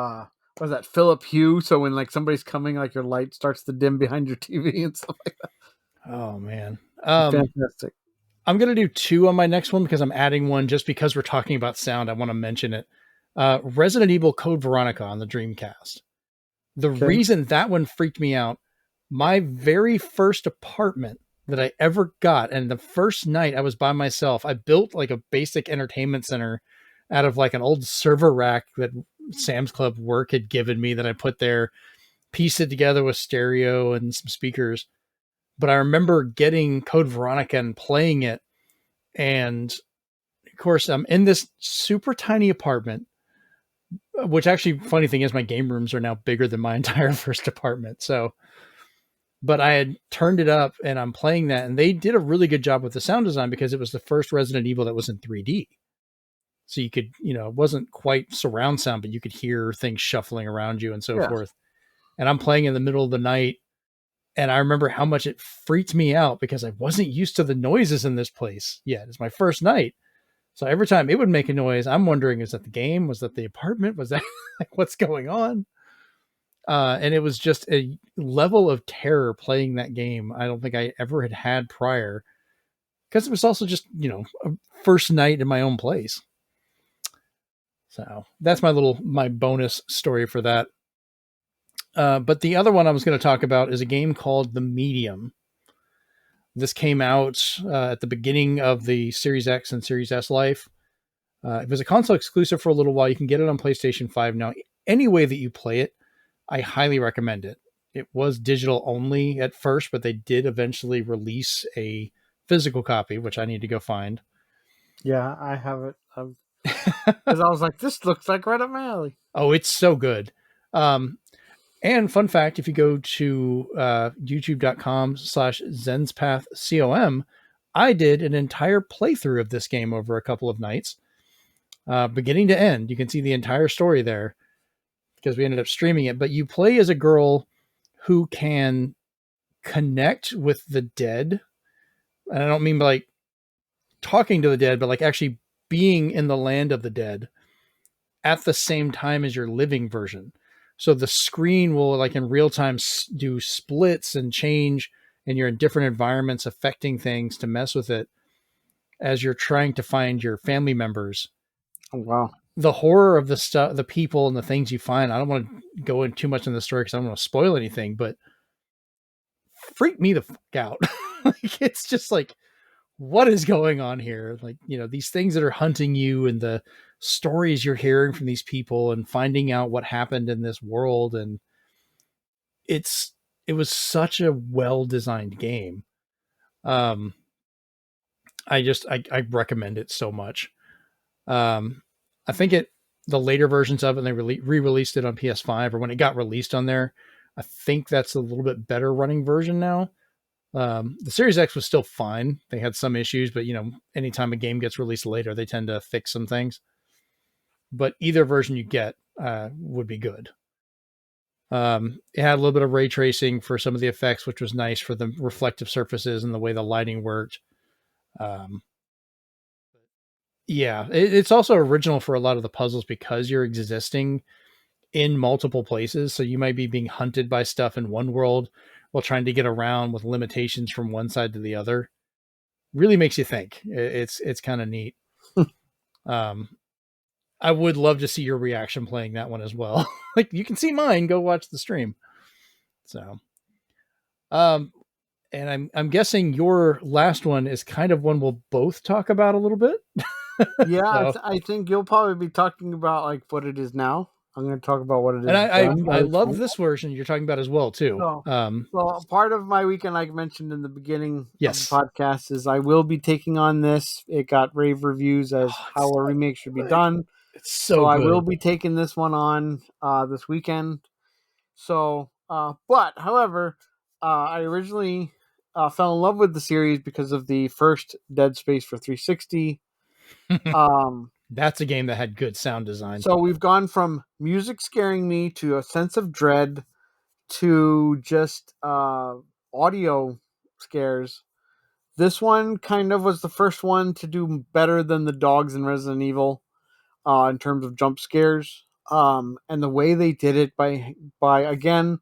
what is that, Philip Hue? So when like somebody's coming, like your light starts to dim behind your TV and stuff like that. Oh man. Fantastic. I'm gonna do two on my next one because I'm adding one just because we're talking about sound. I want to mention it. Resident Evil Code Veronica on the Dreamcast. The Okay. reason that one freaked me out, my very first apartment that I ever got, and the first night I was by myself, I built like a basic entertainment center out of like an old server rack that Sam's Club work had given me that I put there, pieced it together with stereo and some speakers. But I remember getting Code Veronica and playing it. And of course, I'm in this super tiny apartment, which actually, funny thing is, my game rooms are now bigger than my entire first apartment. So, but I had turned it up and I'm playing that, and they did a really good job with the sound design because it was the first Resident Evil that was in 3D. So you could, it wasn't quite surround sound, but you could hear things shuffling around you and so Yeah. forth. And I'm playing in the middle of the night. And I remember how much it freaked me out because I wasn't used to the noises in this place yet. It's my first night. So every time it would make a noise, I'm wondering, is that the game? Was that the apartment? Was that like, what's going on? And it was just a level of terror playing that game I don't think I ever had prior, because it was also just, a first night in my own place. So that's my bonus story for that. But the other one I was going to talk about is a game called The Medium. This came out at the beginning of the Series X and Series S life. It was a console exclusive for a little while. You can get it on PlayStation 5 now. Any way that you play it, I highly recommend it. It was digital only at first, but they did eventually release a physical copy, which I need to go find. Yeah, I have it. Because I was like, this looks like right up my alley. Oh, it's so good. And fun fact, if you go to youtube.com/ZenspathCom, I did an entire playthrough of this game over a couple of nights, beginning to end. You can see the entire story there because we ended up streaming it. But you play as a girl who can connect with the dead. And I don't mean like talking to the dead, but like actually being in the land of the dead at the same time as your living version. So the screen will like in real time do splits and change, and you're in different environments affecting things to mess with it as you're trying to find your family members. Oh, wow. The horror of the stuff, the people and the things you find. I don't want to go in too much in the story because I don't want to spoil anything, but freak me the fuck out. Like, it's just like, what is going on here? Like, these things that are hunting you and the stories you're hearing from these people and finding out what happened in this world. And it was such a well designed game. Um, I recommend it so much. I think the later versions of it, and they re-released it on PS5, or when it got released on there, I think that's a little bit better running version now. The Series X was still fine. They had some issues, but anytime a game gets released later, they tend to fix some things. But either version you get would be good. It had a little bit of ray tracing for some of the effects, which was nice for the reflective surfaces and the way the lighting worked. Um, yeah, it's also original for a lot of the puzzles because you're existing in multiple places. So you might be being hunted by stuff in one world while trying to get around with limitations from one side to the other. Really makes you think. It's kind of neat. Um, I would love to see your reaction playing that one as well. Like, you can see mine. Go watch the stream. So, um, and I'm guessing your last one is kind of one we'll both talk about a little bit. Yeah, So, I think you'll probably be talking about like what it is now. I'm going to talk about what it and is done. I love this version you're talking about as well too. So, so part of my weekend, like I mentioned in the beginning of the Yes. podcast, is I will be taking on this. It got rave reviews as Oh, how it's a so remake should be good. done. It's So so I will good. be taking this one on this weekend. So, but however, I originally fell in love with the series because of the first Dead Space for 360. Um, That's a game that had good sound design. so we've gone from music scaring me to a sense of dread to just audio scares. This one kind of was the first one to do better than the dogs in Resident Evil in terms of jump scares. And the way they did it by again,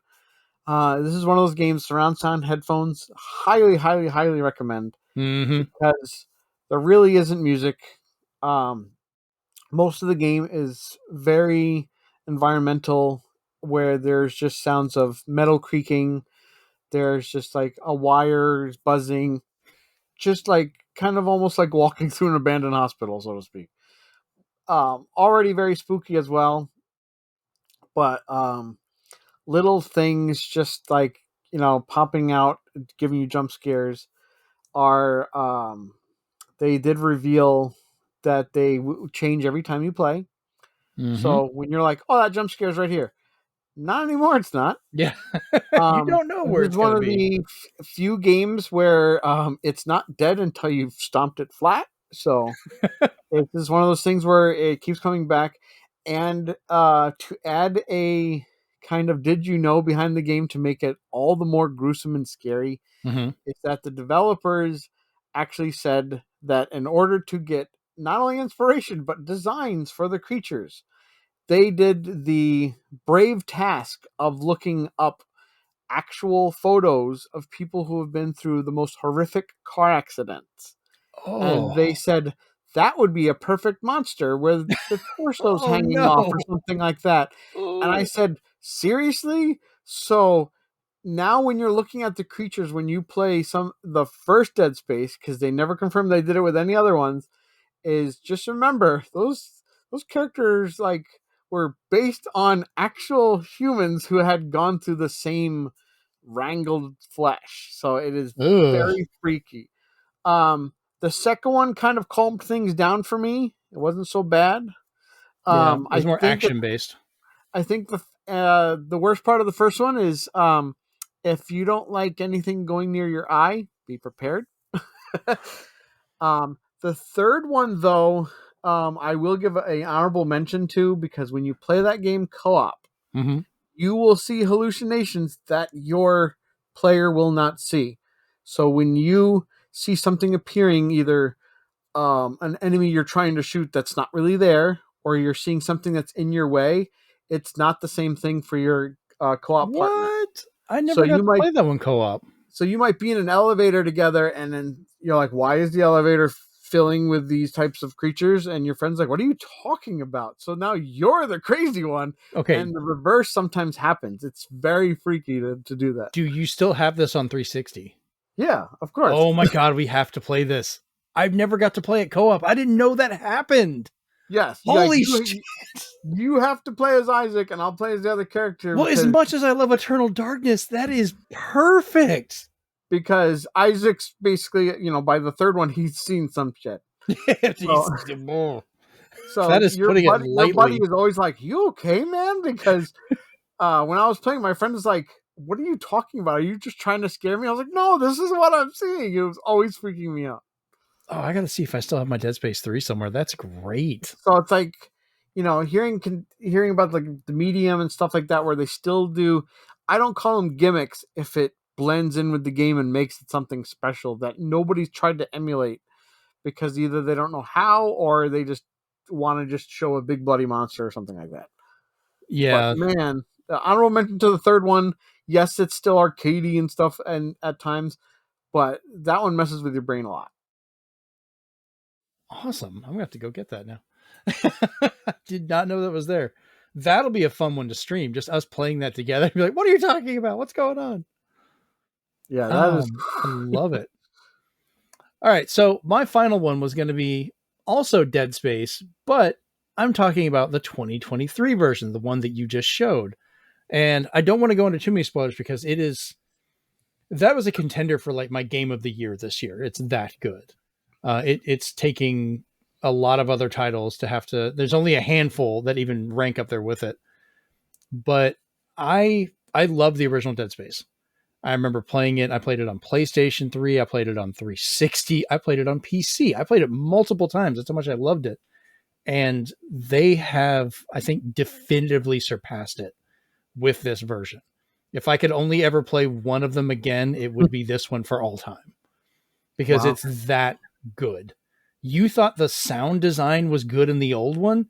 this is one of those games. Surround sound headphones, highly, highly, highly recommend Mm-hmm. because there really isn't music. Um, Most of the game is very environmental, where there's just sounds of metal creaking. There's just like a wires buzzing, just like kind of almost like walking through an abandoned hospital, so to speak. Already very spooky as well, but little things just like popping out, giving you jump scares are they did reveal that they change every time you play. Mm-hmm. So when you're like, oh, that jump scare is right here, not anymore. It's not. Yeah. You don't know This where is it's one gonna of be. the few games where it's not dead until you've stomped it flat. So this is one of those things where it keeps coming back. And to add a kind of did you know behind the game to make it all the more gruesome and scary, Mm-hmm. is that the developers actually said that in order to get not only inspiration but designs for the creatures, they did the brave task of looking up actual photos of people who have been through the most horrific car accidents. And Oh. they said that would be a perfect monster where the torso's Oh hanging off or no. something like that. And I Oh. said, seriously? So now when you're looking at the creatures, when you play the first Dead Space, because they never confirmed they did it with any other ones, is just remember those characters like were based on actual humans who had gone through the same wrangled flesh. So it is Ugh. very freaky. Um, the second one kind of calmed things down for me. It wasn't so bad. Yeah. It's I more think action based. the worst part of the first one is if you don't like anything going near your eye, be prepared. The third one, though, I will give a honorable mention to, because when you play that game co-op, Mm-hmm. you will see hallucinations that your player will not see. So when you see something appearing either an enemy you're trying to shoot that's not really there, or you're seeing something that's in your way, it's not the same thing for your co-op partner. What? I So never got you to might play that one co-op. so you might be in an elevator together, and then you're like, why is the elevator filling with these types of creatures? And your friend's like, what are you talking about? So now you're the crazy one, Okay, and the reverse sometimes happens. It's very freaky to do that. do you still have this on 360? Yeah, of course. Oh my god, we have to play this. I've never got to play it co-op. I didn't know that happened. Yes, like Holy shit. you have to play as Isaac, and I'll play as the other character Well, as because much as I love Eternal Darkness, that is perfect. Isaac's basically, by the third one, he's seen some shit. So, so That is your putting it buddy lightly. is always like, "You okay, man?" Because when I was playing, my friend was like, "What are you talking about? Are you just trying to scare me?" I was like, "No, this is what I'm seeing." It was always freaking me out. Oh, I got to see if I still have my Dead Space 3 somewhere. That's great. So it's like, hearing about like the medium and stuff like that, where they still do. I don't call them gimmicks if it blends in with the game and makes it something special that nobody's tried to emulate, because either they don't know how, or they just want to just show a big bloody monster or something like that. But Yeah. man, honorable mention to the third one. Yes, it's still arcadey and stuff, and at times, but that one messes with your brain a lot. Awesome. I'm going to have to go get that now. I did not know that was there. That'll be a fun one to stream. Just us playing that together. Be like, what are you talking about? What's going on? Yeah, that is. I love it. All right. So my final one was going to be also Dead Space, but I'm talking about the 2023 version, the one that you just showed. And I don't want to go into too many spoilers because that was a contender for like my game of the year this year. It's that good. It's taking a lot of other titles to have to. There's only a handful that even rank up there with it. But I love the original Dead Space. I remember playing it. I played it on PlayStation 3. I played it on 360. I played it on PC. I played it multiple times. That's how much I loved it. And they have, I think, definitively surpassed it with this version. If I could only ever play one of them again, it would be this one for all time because Wow. it's that good. You thought the sound design was good in the old one.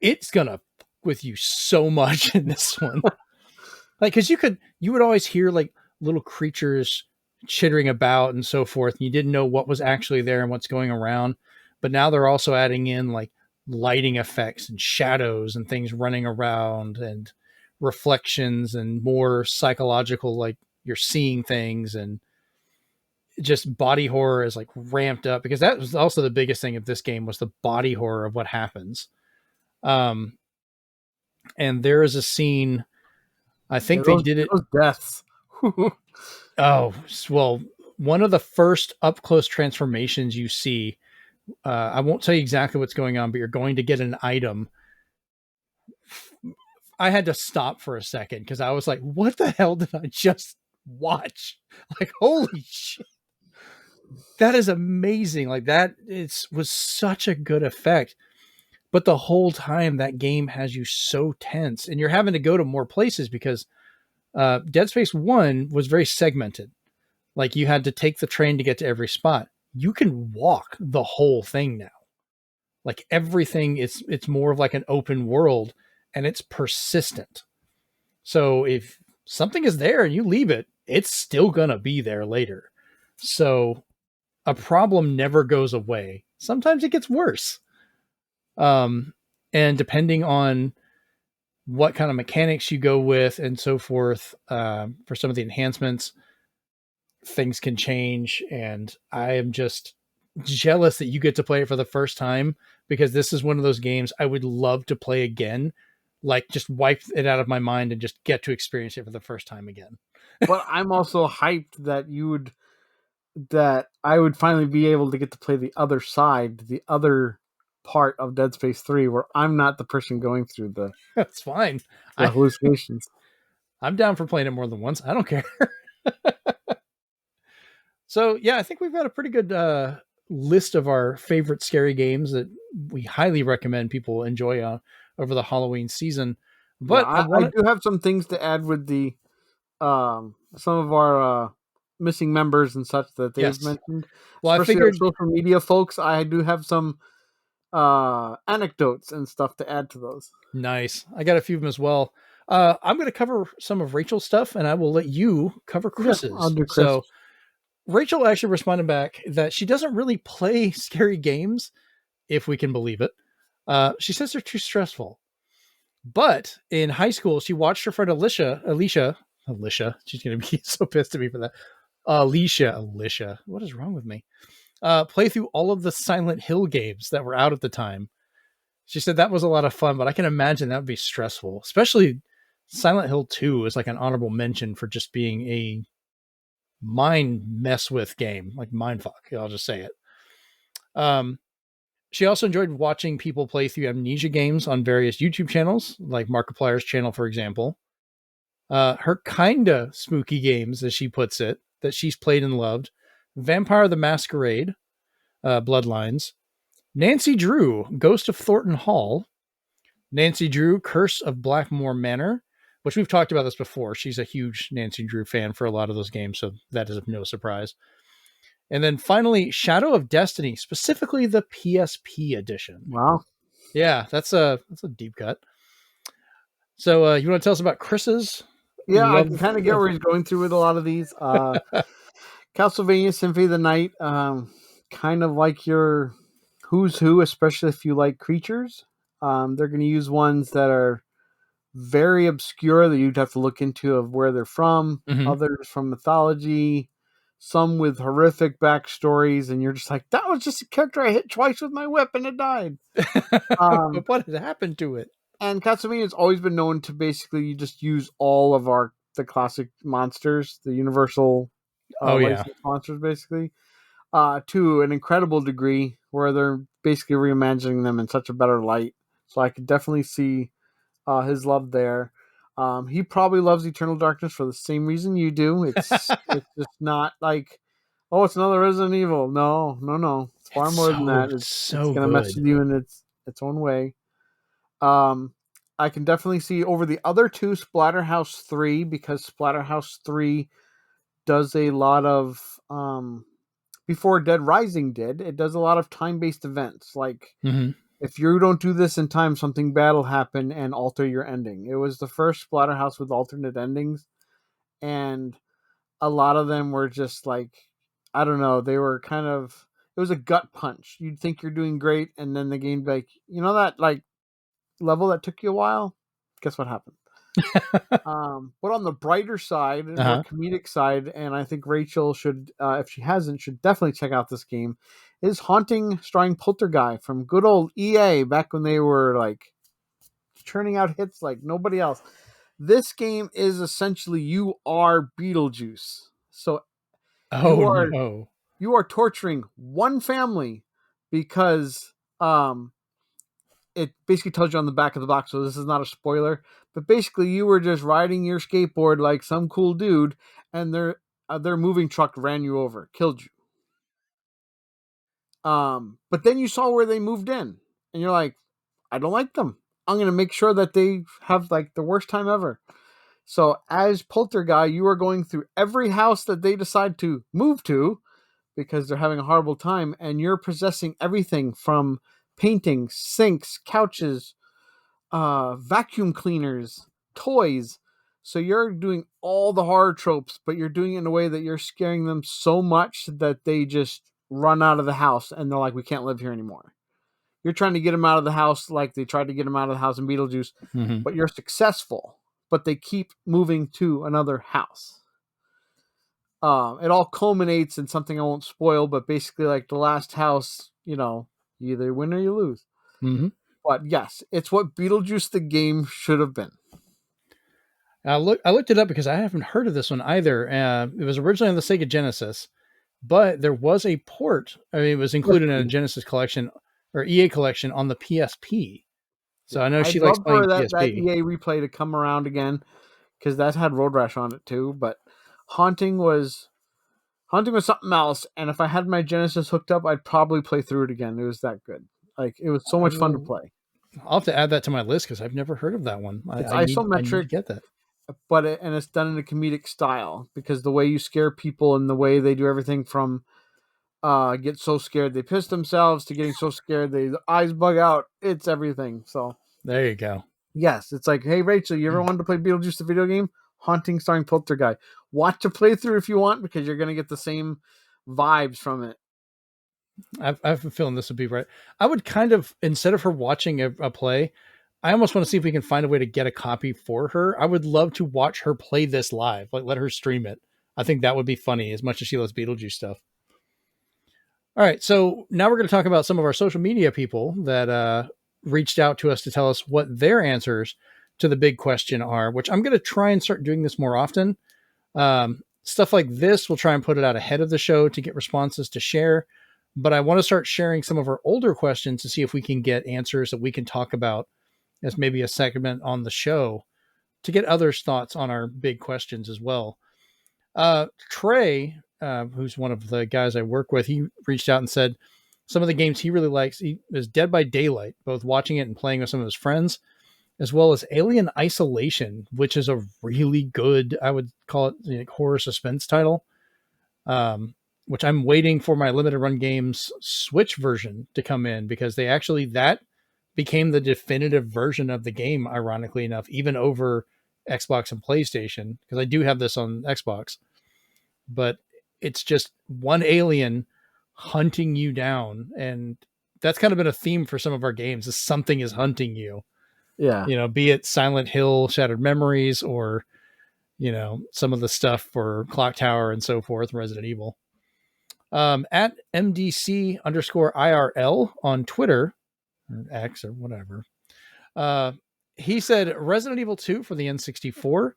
It's going to with you so much in this one. Like, cause you would always hear like little creatures chittering about and so forth. And you didn't know what was actually there and what's going around. But now they're also adding in like lighting effects and shadows and things running around and reflections and more psychological, like you're seeing things, and just body horror is like ramped up because that was also the biggest thing of this game was the body horror of what happens. Um, and there is a scene, I Yeah, think they did it. those deaths. Oh, well, one of the first up close transformations you see, I won't tell you exactly what's going on, but you're going to get an item. I had to stop for a second because I was like, what the hell did I just watch? Like, holy shit. That is amazing. Like that was such a good effect. But the whole time that game has you so tense and you're having to go to more places because Dead Space 1 was very segmented. Like you had to take the train to get to every spot. You can walk the whole thing now. Like everything, it's more of like an open world and it's persistent. So if something is there and you leave it, it's still gonna be there later. So a problem never goes away. Sometimes it gets worse. Um, and depending on what kind of mechanics you go with and so forth, for some of the enhancements, things can change. And I am just jealous that you get to play it for the first time because this is one of those games I would love to play again. Like just wipe it out of my mind and just get to experience it for the first time again. But I'm also hyped that I would finally be able to get to play the other side, the other part of Dead Space 3, where I'm not the person going through That's fine. the hallucinations. I'm down for playing it more than once. I don't care. So yeah, I think we've got a pretty good list of our favorite scary games that we highly recommend people enjoy over the Halloween season. Yeah, But I I want do have some things to add with the some of our missing members and such that they've Yes. mentioned, Well, I especially our figured social media folks. I do have some anecdotes and stuff to add to those. nice. I got a few of them as well. I'm going to cover some of Rachel's stuff, and I will let you cover Okay, I'll Chris's. do Chris. So Rachel actually responded back that she doesn't really play scary games, if we can believe it. She says they're too stressful. But in high school, she watched her friend Alicia. She's going to be so pissed at me for that. Alicia. What is wrong with me? Play through all of the Silent Hill games that were out at the time. She said that was a lot of fun, but I can imagine that would be stressful, especially Silent Hill 2 is like an honorable mention for just being a mind mess with game, like mind fuck. I'll just say it. Um, she also enjoyed watching people play through Amnesia games on various YouTube channels, like Markiplier's channel, for example. Her kinda spooky games, as she puts it, that she's played and loved: Vampire the Masquerade, Bloodlines, Nancy Drew, Ghost of Thornton Hall, Nancy Drew, Curse of Blackmore Manor, which we've talked about this before. She's a huge Nancy Drew fan for a lot of those games, so that is of no surprise. And then finally, Shadow of Destiny, specifically the PSP edition. Wow. Yeah, that's a deep cut. So you want to tell us about Chris's Yeah, I can love kind of get of where he's going through with a lot of these. Castlevania Symphony of the Night, kind of like your who's who, especially if you like creatures. They're going to use ones that are very obscure that you'd have to look into of where they're from, Mhm. others from mythology, some with horrific backstories, and you're just like, that was just a character I hit twice with my whip and it died. But what had happened to it? And Castlevania has always been known to basically just use all of the classic monsters, the universal Oh yeah. licensed monsters, basically, to an incredible degree, where they're basically reimagining them in such a better light. So I could definitely see his love there. He probably loves Eternal Darkness for the same reason you do. It's just not like, oh, it's another Resident Evil. No, no, no. It's far It's more than so that. It's so gonna mess good. with you in its own way. I can definitely see over the other two, Splatterhouse 3, because Splatterhouse 3 does a lot of before Dead Rising did, it does a lot of time-based events. Like Mhm. if you don't do this in time, something bad will happen and alter your ending. It was the first Splatterhouse with alternate endings, and a lot of them were just like, I don't know, they were kind of, it was a gut punch. You'd think you're doing great, and then the game like, you know that like level that took you a while? Guess what happened? But on the brighter side and more Uh-huh. comedic side, and I think Rachel should, if she hasn't, should definitely check out this game, is Haunting starring Poltergeist from good old EA back when they were like churning out hits like nobody else. This game is essentially you are Beetlejuice. So you Oh are no. you are torturing one family because it basically tells you on the back of the box, so this is not a spoiler. But basically, you were just riding your skateboard like some cool dude, and their moving truck ran you over, killed you. But then you saw where they moved in, and you're like, I don't like them. I'm gonna make sure that they have like the worst time ever. So as Poltergeist, you are going through every house that they decide to move to because they're having a horrible time, and you're possessing everything from paintings, sinks, couches, vacuum cleaners, toys. So you're doing all the horror tropes, but you're doing it in a way that you're scaring them so much that they just run out of the house and they're like, we can't live here anymore. You're trying to get them out of the house like they tried to get them out of the house in Beetlejuice, Mhm. but you're successful. But they keep moving to another house. It all culminates in something I won't spoil, but basically, like the last house, you either win or you lose. Mhm. But yes, it's what Beetlejuice the game should have been. I looked it up because I haven't heard of this one either. It was originally on the Sega Genesis, but there was a port. I mean, it was included in a PSP. Genesis collection or EA collection on the PSP. So Yeah, I know I'd she likes love playing for that PSP. EA replay to come around again because that had Road Rash on it too. But Haunting was Haunting was something else, and if I had my Genesis hooked up, I'd probably play through it again. It was that good. Like it was so I much fun to will. play. I'll have to add that to my list because I've never heard of that one. It's I need to isometric. get that. and it's done in a comedic style because the way you scare people and the way they do everything from get so scared they piss themselves to getting so scared they the eyes bug out. It's everything. So There you go. yes, it's like, hey Rachel, you ever wanted to play Beetlejuice the video game? Haunting starring Poltergeist. Watch a playthrough if you want because you're gonna get the same vibes from it. I have a feeling this would be right. I would kind of, instead of her watching a play, I almost want to see if we can find a way to get a copy for her. I would love to watch her play this live, like let her stream it. I think that would be funny as much as she loves Beetlejuice stuff. All right, so now we're going to talk about some of our social media people that reached out to us to tell us what their answers to the big question are, which I'm going to try and start doing this more often. Stuff like this, we'll try and put it out ahead of the show to get responses to share. But I want to start sharing some of our older questions to see if we can get answers that we can talk about as maybe a segment on the show to get others' thoughts on our big questions as well. Trey, who's one of the guys I work with, he reached out and said some of the games he really likes is Dead by Daylight, both watching it and playing with some of his friends, as well as Alien Isolation, which is a really good, I would call it, horror suspense title. Which I'm waiting for my limited run games Switch version to come in because that became the definitive version of the game, ironically enough, even over Xbox and PlayStation, because I do have this on Xbox. But it's just one alien hunting you down, and that's kind of been a theme for some of our games, is something is hunting you. Yeah. Be it Silent Hill, Shattered Memories, or some of the stuff for Clock Tower and so forth, Resident Evil. At MDC_IRL on Twitter, or X or whatever, he said Resident Evil 2 for the N64,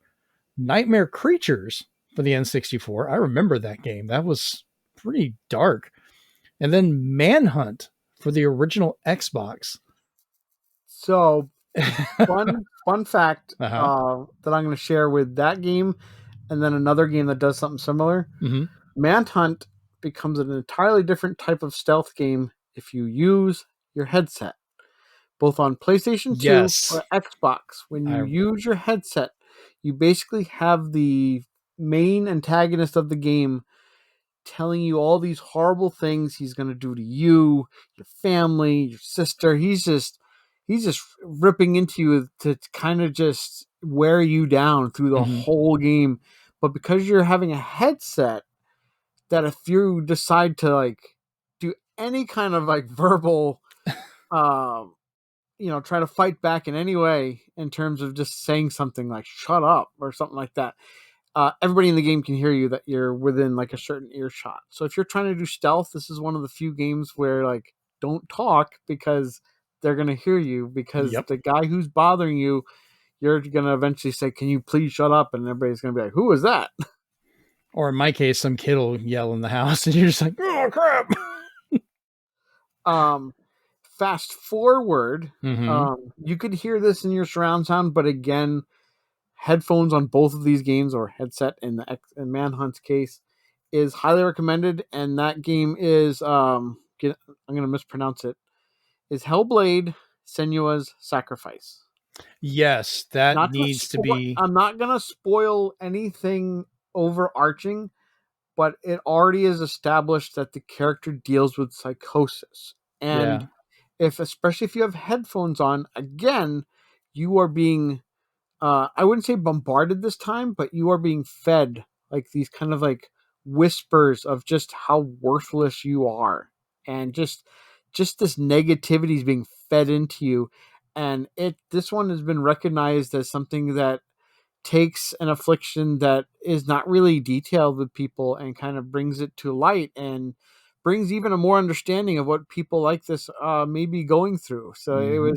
Nightmare Creatures for the N64. I remember that game. That was pretty dark. And then Manhunt for the original Xbox. So fun fact Uh-huh. that I'm going to share with that game, and then another game that does something similar. Mm-hmm. Manhunt becomes an entirely different type of stealth game if you use your headset, both on PlayStation 2 Yes. or Xbox. When you I use your headset, you basically have the main antagonist of the game telling you all these horrible things he's going to do to you, your family, your sister. He's just ripping into you to kind of just wear you down through the mm-hmm. whole game. But because you're having a headset, that if you decide to like do any kind of like verbal um try to fight back in any way in terms of just saying something like shut up or something like that, everybody in the game can hear you, that you're within like a certain earshot. So if you're trying to do stealth, this is one of the few games where like don't talk because they're going to hear you, because Yep. the guy who's bothering you, you're going to eventually say, can you please shut up? And everybody's going to be like, who is that? Or in my case, some kid will yell in the house and you're just like, oh crap. um Fast forward, Mm-hmm. you could hear this in your surround sound, but again, headphones on both of these games, or headset in Manhunt's case, is highly recommended. And that game is I'm going to mispronounce it. Is Hellblade: Senua's Sacrifice. Yes, that Not to needs to spoil. be. I'm not going to spoil anything overarching, but it already is established that the character deals with psychosis. And Yeah. especially if you have headphones on, again, you are being I wouldn't say bombarded this time, but you are being fed like these kind of like whispers of just how worthless you are, and just this negativity is being fed into you. And this one has been recognized as something that takes an affliction that is not really detailed with people and kind of brings it to light, and brings even a more understanding of what people like this may be going through. So Mm-hmm.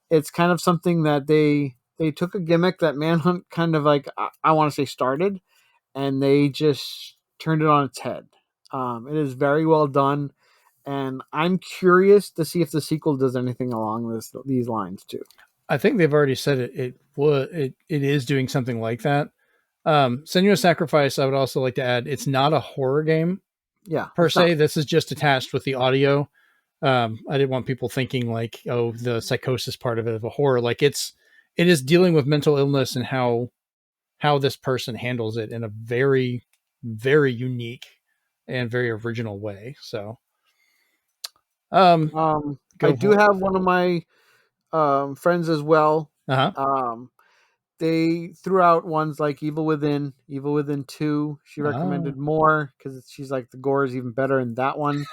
it's kind of something that they took a gimmick that Manhunt kind of like, I want to say, started, and they just turned it on its head. It is very well done, and I'm curious to see if the sequel does anything along these lines too. I think they've already said it is doing something like that. Senua's Sacrifice, I would also like to add, it's not a horror game Yeah, per it's not. se. This is just attached with the audio. I didn't want people thinking like, oh, the psychosis part of it of a horror. Like it is dealing with mental illness and how how this person handles it in a very, very unique and very original way. So, um, I go do for it. have one of my friends as well. Uh huh. Um, they threw out ones like Evil Within 2. She Oh. recommended more because she's like the gore is even better in that one.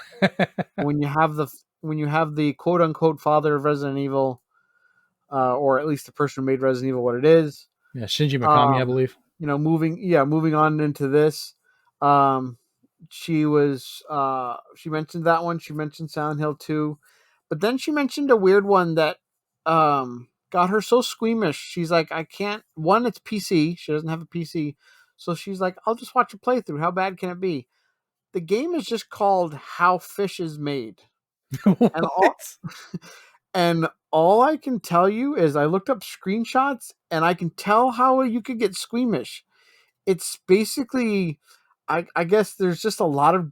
When you have the quote unquote father of Resident Evil, or at least the person who made Resident Evil what it is, Yeah, Shinji Mikami, I um, believe. moving on into this, um, she mentioned that one. She mentioned Silent Hill 2, but then she mentioned a weird one that got her so squeamish. She's like, I can't. One, it's PC. She doesn't have a PC, so she's like, I'll just watch a playthrough. How bad can it be? The game is just called How Fish is Made, and all What? and all I can tell you is I looked up screenshots, and I can tell how you could get squeamish. It's basically, I guess there's just a lot of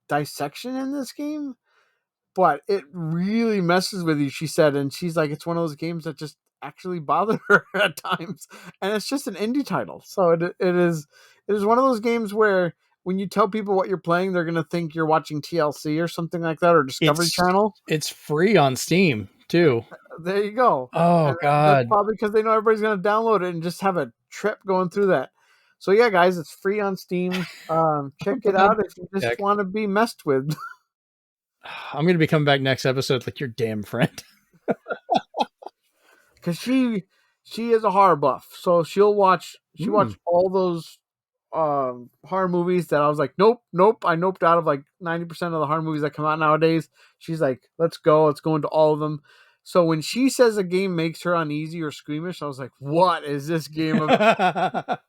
dissection in this game, but it really messes with you, she said. And she's like, it's one of those games that just actually bother her at times. And it's just an indie title. So it is one of those games where when you tell people what you're playing, they're going to think you're watching TLC or something like that, or Discovery It's Channel. it's free on Steam too. There you go. Oh And that's God. probably because they know everybody's going to download it and just have a trip going through that. So yeah, guys, it's free on Steam. Check I'm it putting that out if you just check. want to be messed with. I'm gonna be coming back next episode like your damn friend. Because she is a horror buff, so she Hmm. watched all those horror movies that I was like, nope. I noped out of like 90% of the horror movies that come out nowadays. She's like, let's go into all of them. So when she says a game makes her uneasy or squeamish, I was like, what is this game about?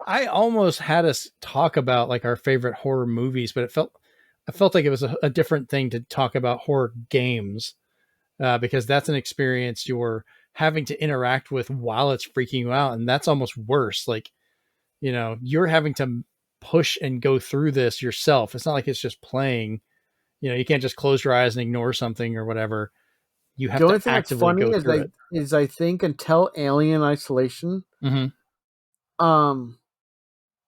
I almost had us talk about like our favorite horror movies, but I felt like it was a different thing to talk about horror games, because that's an experience you're having to interact with while it's freaking you out, and that's almost worse. Like, you're having to push and go through this yourself. It's not like it's just playing. You can't just close your eyes and ignore something or whatever. You The have to only thing that's actively funny go is through it. I think until Alien Isolation, Hmm. um,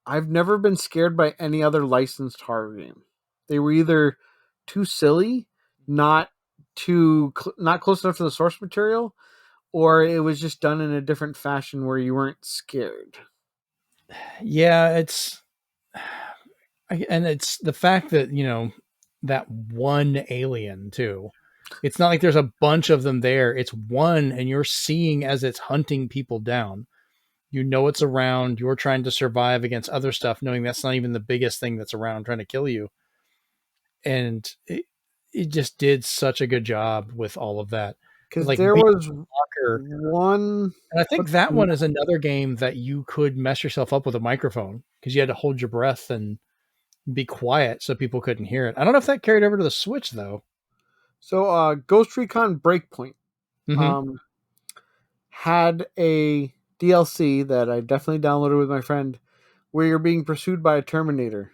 I've never been scared by any other licensed horror game. They were either too silly, not not close enough to the source material, or it was just done in a different fashion where you weren't scared. Yeah, and it's the fact that that one alien too. It's not like there's a bunch of them there. It's one, and you're seeing as it's hunting people down. It's around. You're trying to survive against other stuff, knowing that's not even the biggest thing that's around trying to kill you. And it just did such a good job with all of that, with Because like there being was a blocker. one. And I think What's that the, one is another game that you could mess yourself up with a microphone because you had to hold your breath and be quiet so people couldn't hear it. I don't know if that carried over to the Switch though. Ghost Recon Breakpoint Hmm. um, had a DLC that I definitely downloaded with my friend, where you're being pursued by a Terminator.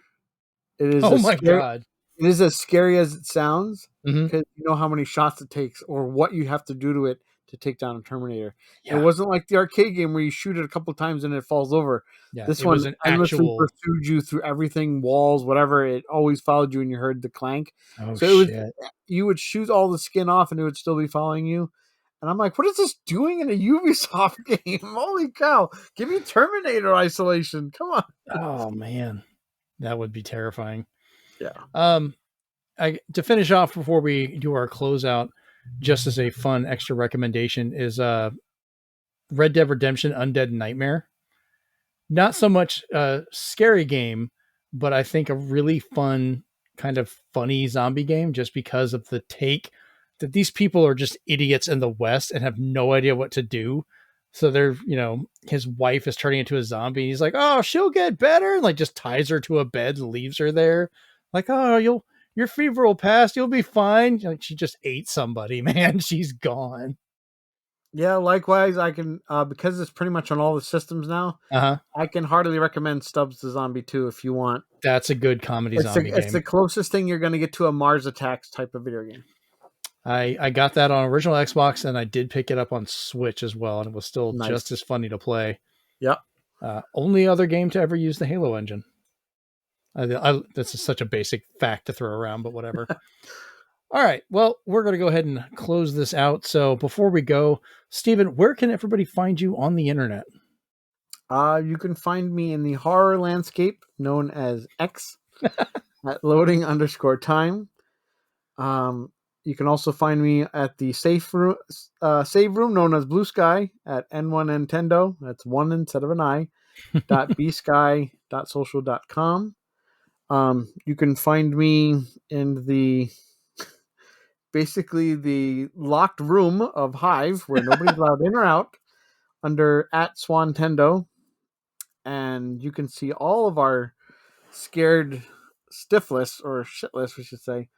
It is Oh a my scary. god. It is as scary as it sounds Hmm. because you know how many shots it takes or what you have to do to it to take down a Terminator. It Yeah, wasn't like the arcade game where you shoot it a couple times and it falls over. yeah. This It was one an endlessly actual. pursued you through everything, walls, whatever. It always followed you and you heard the clank. Oh So it was shit. you would shoot all the skin off and it would still be following you. And I'm like, what is this doing in a Ubisoft game? Holy cow. Give me Terminator Isolation. Come on. Oh man, that would be terrifying. Yeah. Um, to finish off before we do our closeout, just as a fun extra recommendation is Red Dead Redemption Undead Nightmare. Not so much a scary game, but I think a really fun, kind of funny zombie game just because of the take that these people are just idiots in the West and have no idea what to do. So his wife is turning into a zombie. And he's like, "Oh, she'll get better," and like just ties her to a bed and leaves her there. Like, "Oh, your fever will pass. You'll be fine." Like she just ate somebody, man. She's gone. Yeah, likewise, I can because it's pretty much on all the systems now. Uh huh. I can heartily recommend Stubbs the Zombie 2 if you want. That's a good comedy zombie It's the game. closest thing you're going to get to a Mars Attacks type of video game. I got that on original Xbox and I did pick it up on Switch as well, and it was still just Nice. as funny to play. Yep. Only other game to ever use the Halo engine. This is such a basic fact to throw around, but whatever. All right. Well, we're going to go ahead and close this out. So before we go, Steven, where can everybody find you on the internet? You can find me in the horror landscape known as X at loading_time. You can also find me at the save room known as Blue Sky at N1 Nintendo. That's one instead of an I. .bsky.social.com. You can find me in the basically the locked room of Hive where nobody's allowed in or out under @Swantendo, and you can see all of our scared stiffless or shitless, we should say,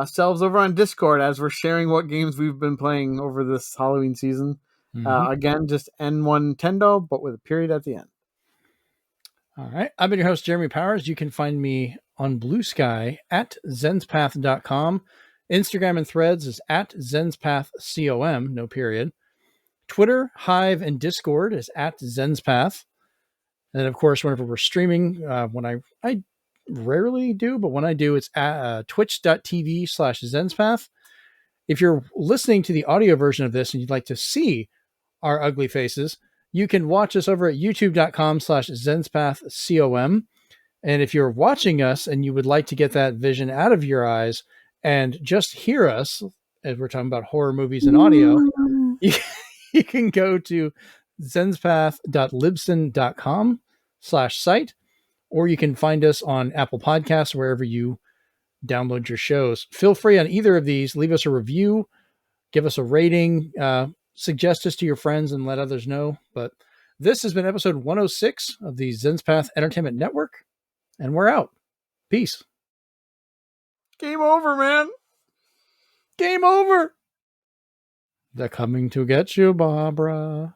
selves over on Discord as we're sharing what games we've been playing over this Halloween season. Again, just N1 Nintendo, but with a period at the end. All right. I've been your host, Jeremy Powers. You can find me on Blue Sky at Zenspath.com. Instagram and Threads is at ZenspathCom, no period. Twitter, Hive, and Discord is at Zenspath. And of course, whenever we're streaming, when I rarely do, but when I do, it's at twitch.tv/Zenspath. If you're listening to the audio version of this and you'd like to see our ugly faces, you can watch us over at youtube.com/ZenspathCom. And if you're watching us and you would like to get that vision out of your eyes and just hear us, as we're talking about horror movies and audio, you can go to zenspath.libsyn.com/site, or you can find us on Apple Podcasts, wherever you download your shows. Feel free on either of these, leave us a review, give us a rating, suggest us to your friends and let others know. But this has been episode 106 of the Zenspath Entertainment Network, and we're out. Peace. Game over, man. Game over. They're coming to get you, Barbara.